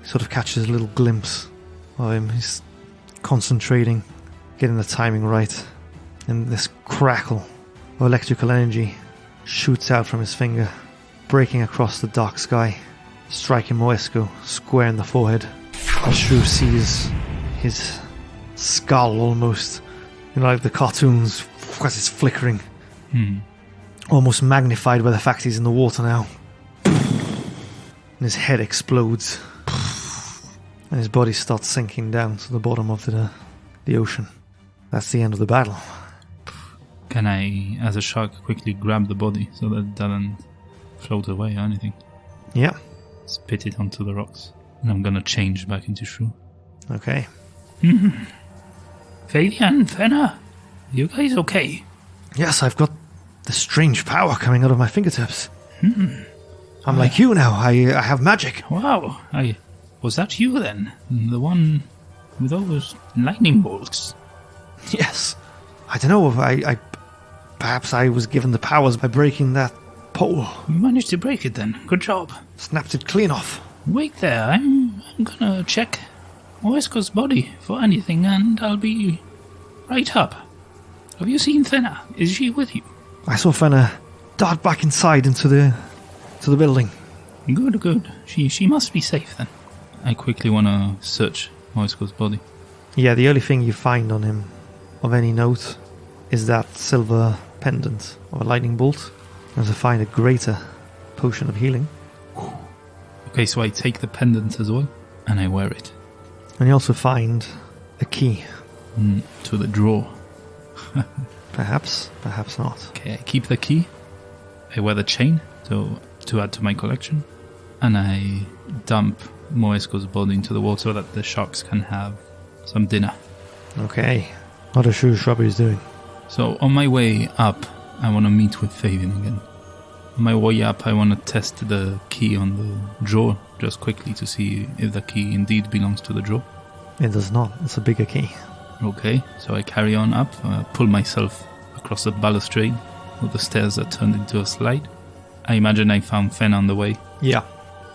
he sort of catches a little glimpse of him. He's concentrating, getting the timing right. And this crackle of electrical energy shoots out from his finger, breaking across the dark sky, striking Moesko square in the forehead. As Shrew sees his skull almost, like the cartoons, as it's flickering. Almost magnified by the fact he's in the water now. And his head explodes. And his body starts sinking down to the bottom of the ocean. That's the end of the battle. Can I, as a shark, quickly grab the body so that it doesn't float away or anything? Yeah. Spit it onto the rocks. And I'm gonna change back into Shrew. Okay. Fabian, Fenna, you guys okay? Yes, I've got the strange power coming out of my fingertips. I'm like you now. I have magic. Wow, was that you then? The one with all those lightning bolts? Yes. I don't know if I perhaps I was given the powers by breaking that pole. You managed to break it then. Good job. Snapped it clean off. Wait there. I'm gonna check Moesko's body for anything, and I'll be right up. Have you seen Fenna? Is she with you? I saw Fenna dart back inside into the building. Good. She must be safe then. I quickly want to search Moesko's body. Yeah, the only thing you find on him of any note is that silver pendant of a lightning bolt. as I find a greater potion of healing. Okay, so I take the pendant as well, and I wear it. And you also find a key. To the drawer. Perhaps, perhaps not. Okay, I keep the key. I wear the chain to add to my collection. And I dump Moesko's body into the water so that the sharks can have some dinner. Okay. What are Shrubberies doing? So on my way up, I want to meet with Fabian again. On my way up, I want to test the key on the drawer just quickly to see if the key indeed belongs to the drawer. It does not. It's a bigger key. Okay, so I carry on up, pull myself across the balustrade, where the stairs are turned into a slide. I imagine I found Fen on the way, Yeah.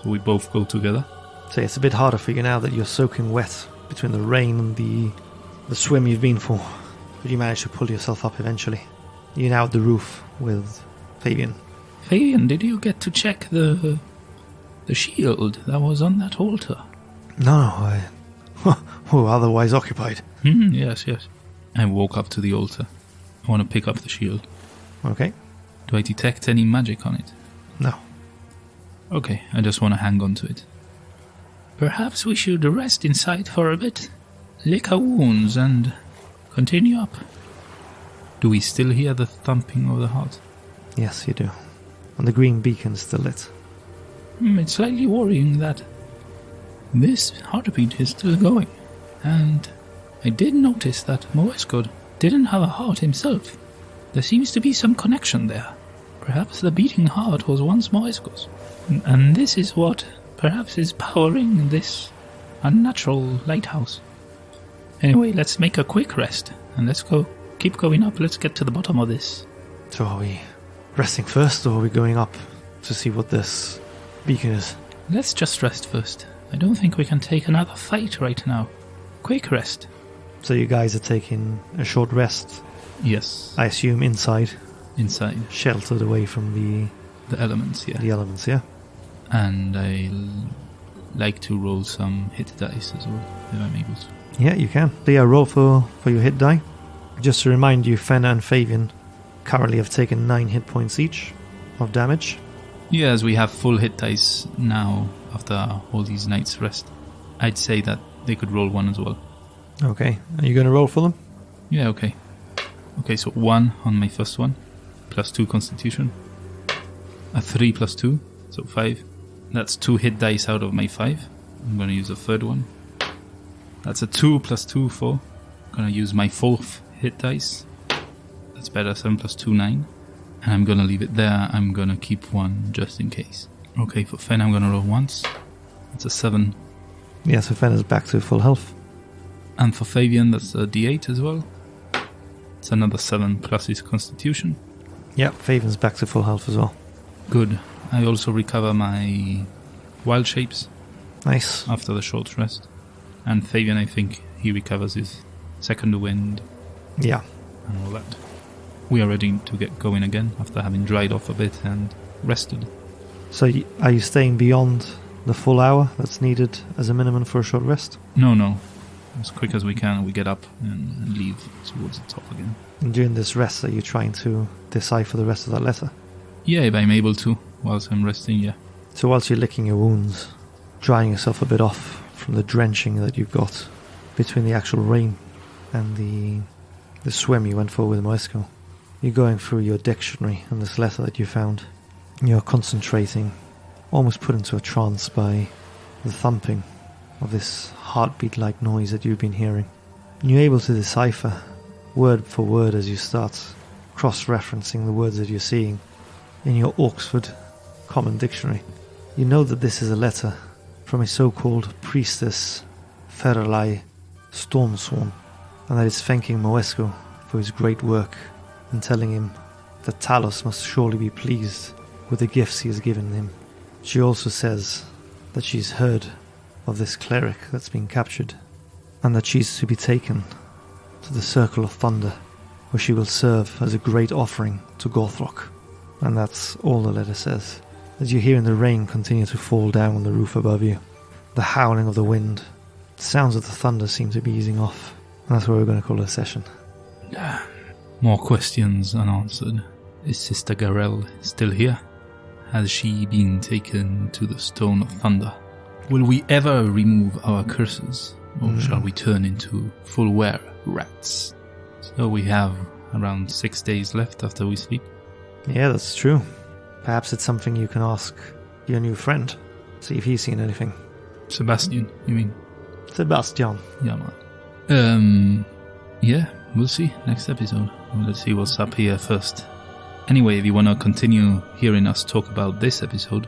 so we both go together. So it's a bit harder for you now that you're soaking wet between the rain and the swim you've been for. But you manage to pull yourself up eventually. You're now at the roof with Fabian. Fabian, did you get to check the shield that was on that altar? No, I... otherwise occupied. Yes. I walk up to the altar. I want to pick up the shield. Okay. Do I detect any magic on it? No. Okay, I just want to hang on to it. Perhaps we should rest inside for a bit, lick our wounds, and continue up. Do we still hear the thumping of the heart? Yes, you do. And the green beacon's still lit. It's slightly worrying that this heartbeat is still going. And I did notice that Moesko didn't have a heart himself. There seems to be some connection there. Perhaps the beating heart was once Moesko's. And this is what perhaps is powering this unnatural lighthouse. Anyway, let's make a quick rest. And let's go. Keep going up. Let's get to the bottom of this. So are we resting first, or are we going up to see what this beacon is? Let's just rest first. I don't think we can take another fight right now. Quick rest. So you guys are taking a short rest, Yes. I assume inside, Inside. sheltered away from The elements, yeah. the elements, yeah? And I like to roll some hit dice as well, if I'm able to. Yeah, you can. So yeah, roll for your hit die. Just to remind you, Fenna and Fabian currently have taken 9 hit points each of damage. Yeah, as we have full hit dice now after all these nights rest, I'd say that they could roll 1 as well. Okay, are you going to roll for them? Yeah, okay. Okay, so 1 on my first one, plus 2 constitution. A 3 plus 2, so 5. That's 2 hit dice out of my 5. I'm going to use a third one. That's a 2 plus 2, 4. I'm going to use my 4th hit dice. That's better, 7 plus 2, 9. And I'm going to leave it there. I'm going to keep 1 just in case. Okay, for Fen, I'm going to roll once. That's a 7. Yeah, so Fenna's back to full health. And for Fabian, that's a d8 as well. It's another 7 plus his constitution. Yeah, Fabian's back to full health as well. Good. I also recover my wild shapes Nice. after the short rest. And Fabian, I think he recovers his second wind Yeah. and all that. We are ready to get going again after having dried off a bit and rested. So are you staying beyond the full hour that's needed as a minimum for a short rest? No. As quick as we can, we get up and leave towards the top again. And during this rest, are you trying to decipher the rest of that letter? Yeah, if I'm able to, whilst I'm resting, yeah. So whilst you're licking your wounds, drying yourself a bit off from the drenching that you've got between the actual rain and the swim you went for with Moesko, you're going through your dictionary and this letter that you found. You're concentrating, almost put into a trance by the thumping of this heartbeat-like noise that you've been hearing. And you're able to decipher word for word as you start cross-referencing the words that you're seeing in your Oxford Common Dictionary. You know that this is a letter from a so-called priestess Ferelai Stormsworn, and that it's thanking Moesko for his great work and telling him that Talos must surely be pleased with the gifts he has given him. She also says that she's heard of this cleric that's been captured, and that she's to be taken to the Circle of Thunder, where she will serve as a great offering to Gorthrok. And that's all the letter says. As you hear in the rain continue to fall down on the roof above you, the howling of the wind, the sounds of the thunder seem to be easing off, and that's where we're going to call it a session. More questions unanswered. Is Sister Garelle still here? Has she been taken to the Stone of Thunder? Will we ever remove our curses? Or shall we turn into full were-rats? So we have around 6 days left after we sleep. Yeah, that's true. Perhaps it's something you can ask your new friend. See if he's seen anything. Sebastian, you mean? Sebastian. Yeah, man. Yeah, we'll see next episode. Well, let's see what's up here first. Anyway, if you want to continue hearing us talk about this episode,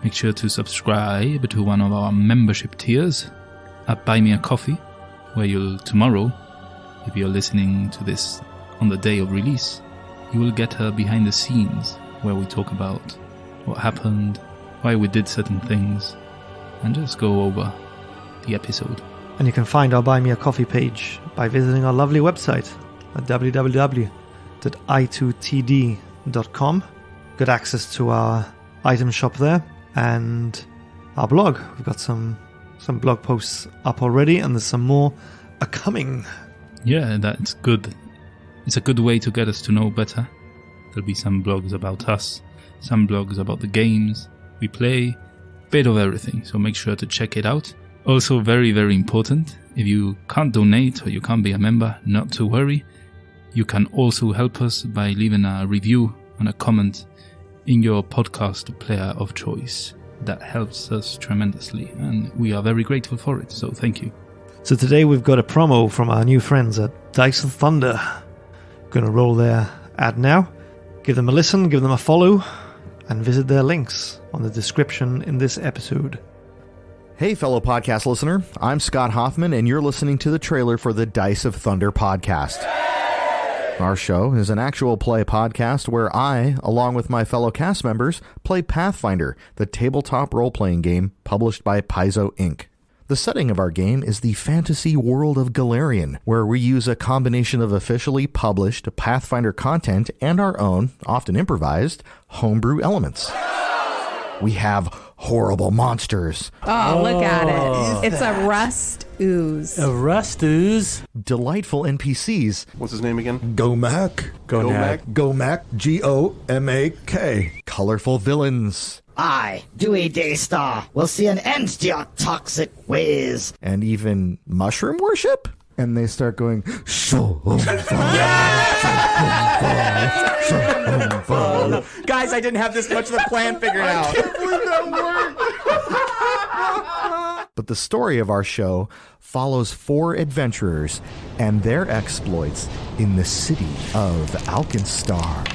make sure to subscribe to one of our membership tiers at Buy Me a Coffee, where you'll tomorrow, if you're listening to this on the day of release, you will get a behind the scenes where we talk about what happened, why we did certain things, and just go over the episode. And you can find our Buy Me a Coffee page by visiting our lovely website at www.i2td.com. Good access to our item shop there and our blog. We've got some blog posts up already, and there's some more coming. Yeah, that's good. It's a good way to get us to know better. There'll be some blogs about us, some blogs about the games we play, bit of everything, so make sure to check it out. Also, very, very important, if you can't donate or you can't be a member, not to worry. You can also help us by leaving a review and a comment in your podcast player of choice. That helps us tremendously, and we are very grateful for it, so thank you. So today we've got a promo from our new friends at Dice of Thunder. Going to roll their ad now. Give them a listen, give them a follow, and visit their links on the description in this episode. Hey, fellow podcast listener. I'm Scott Hoffman, and you're listening to the trailer for the Dice of Thunder podcast. Our show is an actual play podcast where I, along with my fellow cast members, play Pathfinder, the tabletop role-playing game published by Paizo Inc. The setting of our game is the fantasy world of Galarian, where we use a combination of officially published Pathfinder content and our own, often improvised, homebrew elements. We have horrible monsters. Oh, look at it. It's a rust ooze. A rust ooze? Delightful NPCs. What's his name again? Gomak. Gomak. G-O-M-A-K. Colorful villains. I, Dewey Daystar, will see an end to your toxic ways. And even mushroom worship? And they start going, Guys, I didn't have this much of a plan figured out. I can't believe that worked. But the story of our show follows 4 adventurers and their exploits in the city of Alkenstar.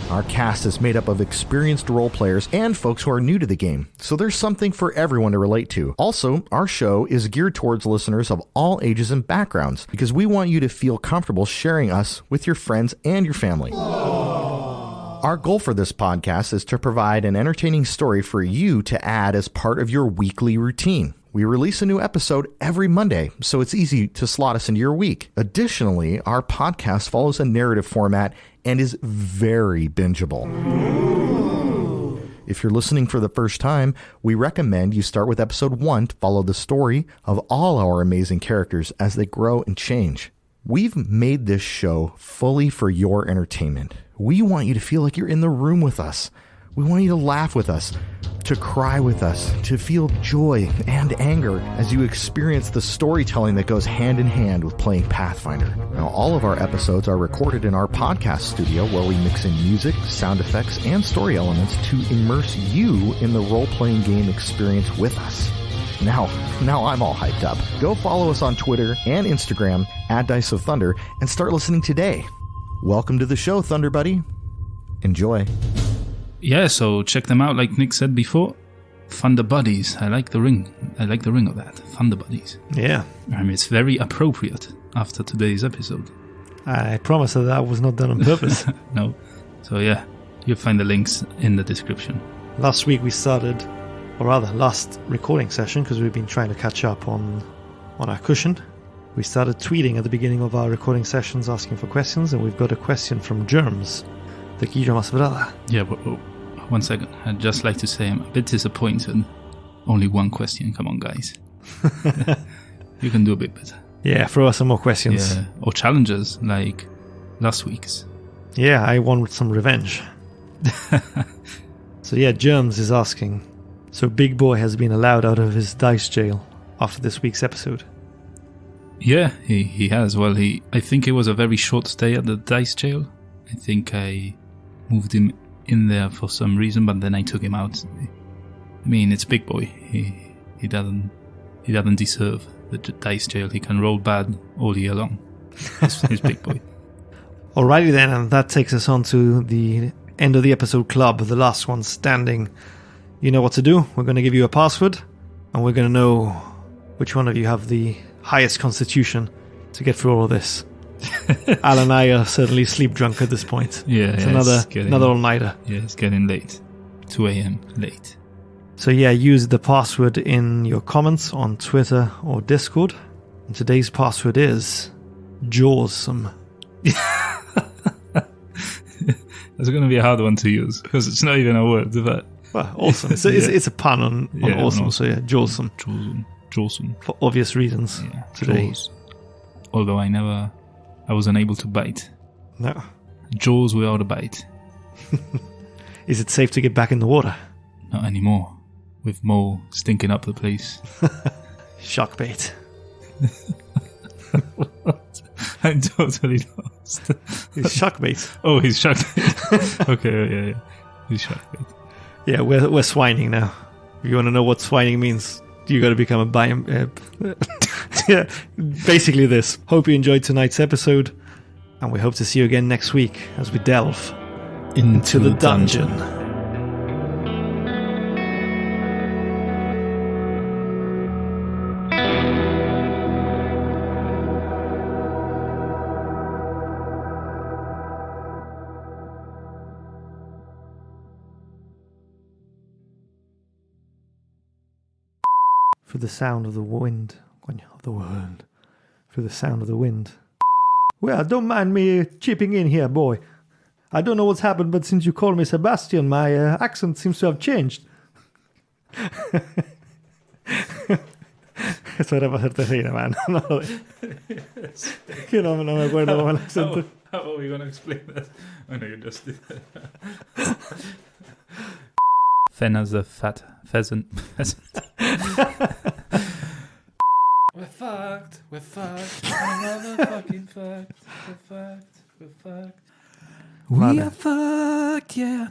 Our cast is made up of experienced role players and folks who are new to the game, so there's something for everyone to relate to. Also, our show is geared towards listeners of all ages and backgrounds, because we want you to feel comfortable sharing us with your friends and your family. Our goal for this podcast is to provide an entertaining story for you to add as part of your weekly routine. We release a new episode every Monday, so it's easy to slot us into your week. Additionally, our podcast follows a narrative format and is very bingeable. If you're listening for the first time, we recommend you start with episode 1 to follow the story of all our amazing characters as they grow and change. We've made this show fully for your entertainment. We want you to feel like you're in the room with us. We want you to laugh with us, to cry with us, to feel joy and anger as you experience the storytelling that goes hand in hand with playing Pathfinder. Now, all of our episodes are recorded in our podcast studio where we mix in music, sound effects, and story elements to immerse you in the role-playing game experience with us. Now I'm all hyped up. Go follow us on Twitter and Instagram at Dice of Thunder and start listening today. Welcome to the show, Thunder Buddy. Enjoy. Yeah, so check them out, like Nick said before. Thunder Buddies. I like the ring. I like the ring of that. Thunder Buddies. Yeah. I mean, it's very appropriate after today's episode. I promise that was not done on purpose. No. So yeah, you'll find the links in the description. Last week we started, or rather last recording session, because we've been trying to catch up on our cushion. We started tweeting at the beginning of our recording sessions asking for questions, and we've got a question from Germs. Taky Germas brother. Yeah, but 1 second. I'd just like to say I'm a bit disappointed. Only 1 question. Come on, guys. You can do a bit better. Yeah, throw us some more questions. Yeah, or challenges like last week's. Yeah, I want some revenge. So yeah, Germs is asking, so Big Boy has been allowed out of his dice jail after this week's episode? Yeah, he has. Well, I think it was a very short stay at the dice jail. I think I moved him in there for some reason, but then I took him out. I mean, it's Big Boy. He doesn't deserve the dice jail. He can roll bad all year long. He's Big Boy. Alrighty then, and that takes us on to the end of the episode club, the last one standing. You know what to do. We're going to give you a password, and we're going to know which one of you have the highest constitution to get through all of this. Al and I are certainly sleep drunk at this point. Yeah, it's yeah, another all-nighter. Yeah, it's getting late. 2 a.m. late. So yeah, use the password in your comments on Twitter or Discord. And today's password is Jawsome. That's going to be a hard one to use because it's not even a word, but... Well, awesome. It's a pun on awesome, so yeah, Jawsome. Jawsome. For obvious reasons today. Jaws. Although I wasn't able to bite. No. Jaws without a bite. Is it safe to get back in the water? Not anymore. With Mo stinking up the place. Shark bait. I'm totally lost. He's shark bait. Oh, he's shark bait. Okay, yeah. He's shark bait. Yeah, we're swining now. If you want to know what swining means, you got to become a biome. Yeah, basically this. Hope you enjoyed tonight's episode, and we hope to see you again next week as we delve into the dungeon. Through the sound of the wind. Through the sound of the wind. Well, don't mind me chipping in here, boy. I don't know what's happened, but since you called me Sebastian, my accent seems to have changed. Eso era para hacerte reír, man. No, que no me acuerdo cómo el acento. How are we going to explain that? I know you just did that. Fena's a fat pheasant. We're fucked. We're motherfucking fucked. We're fucked. We are fucked, yeah.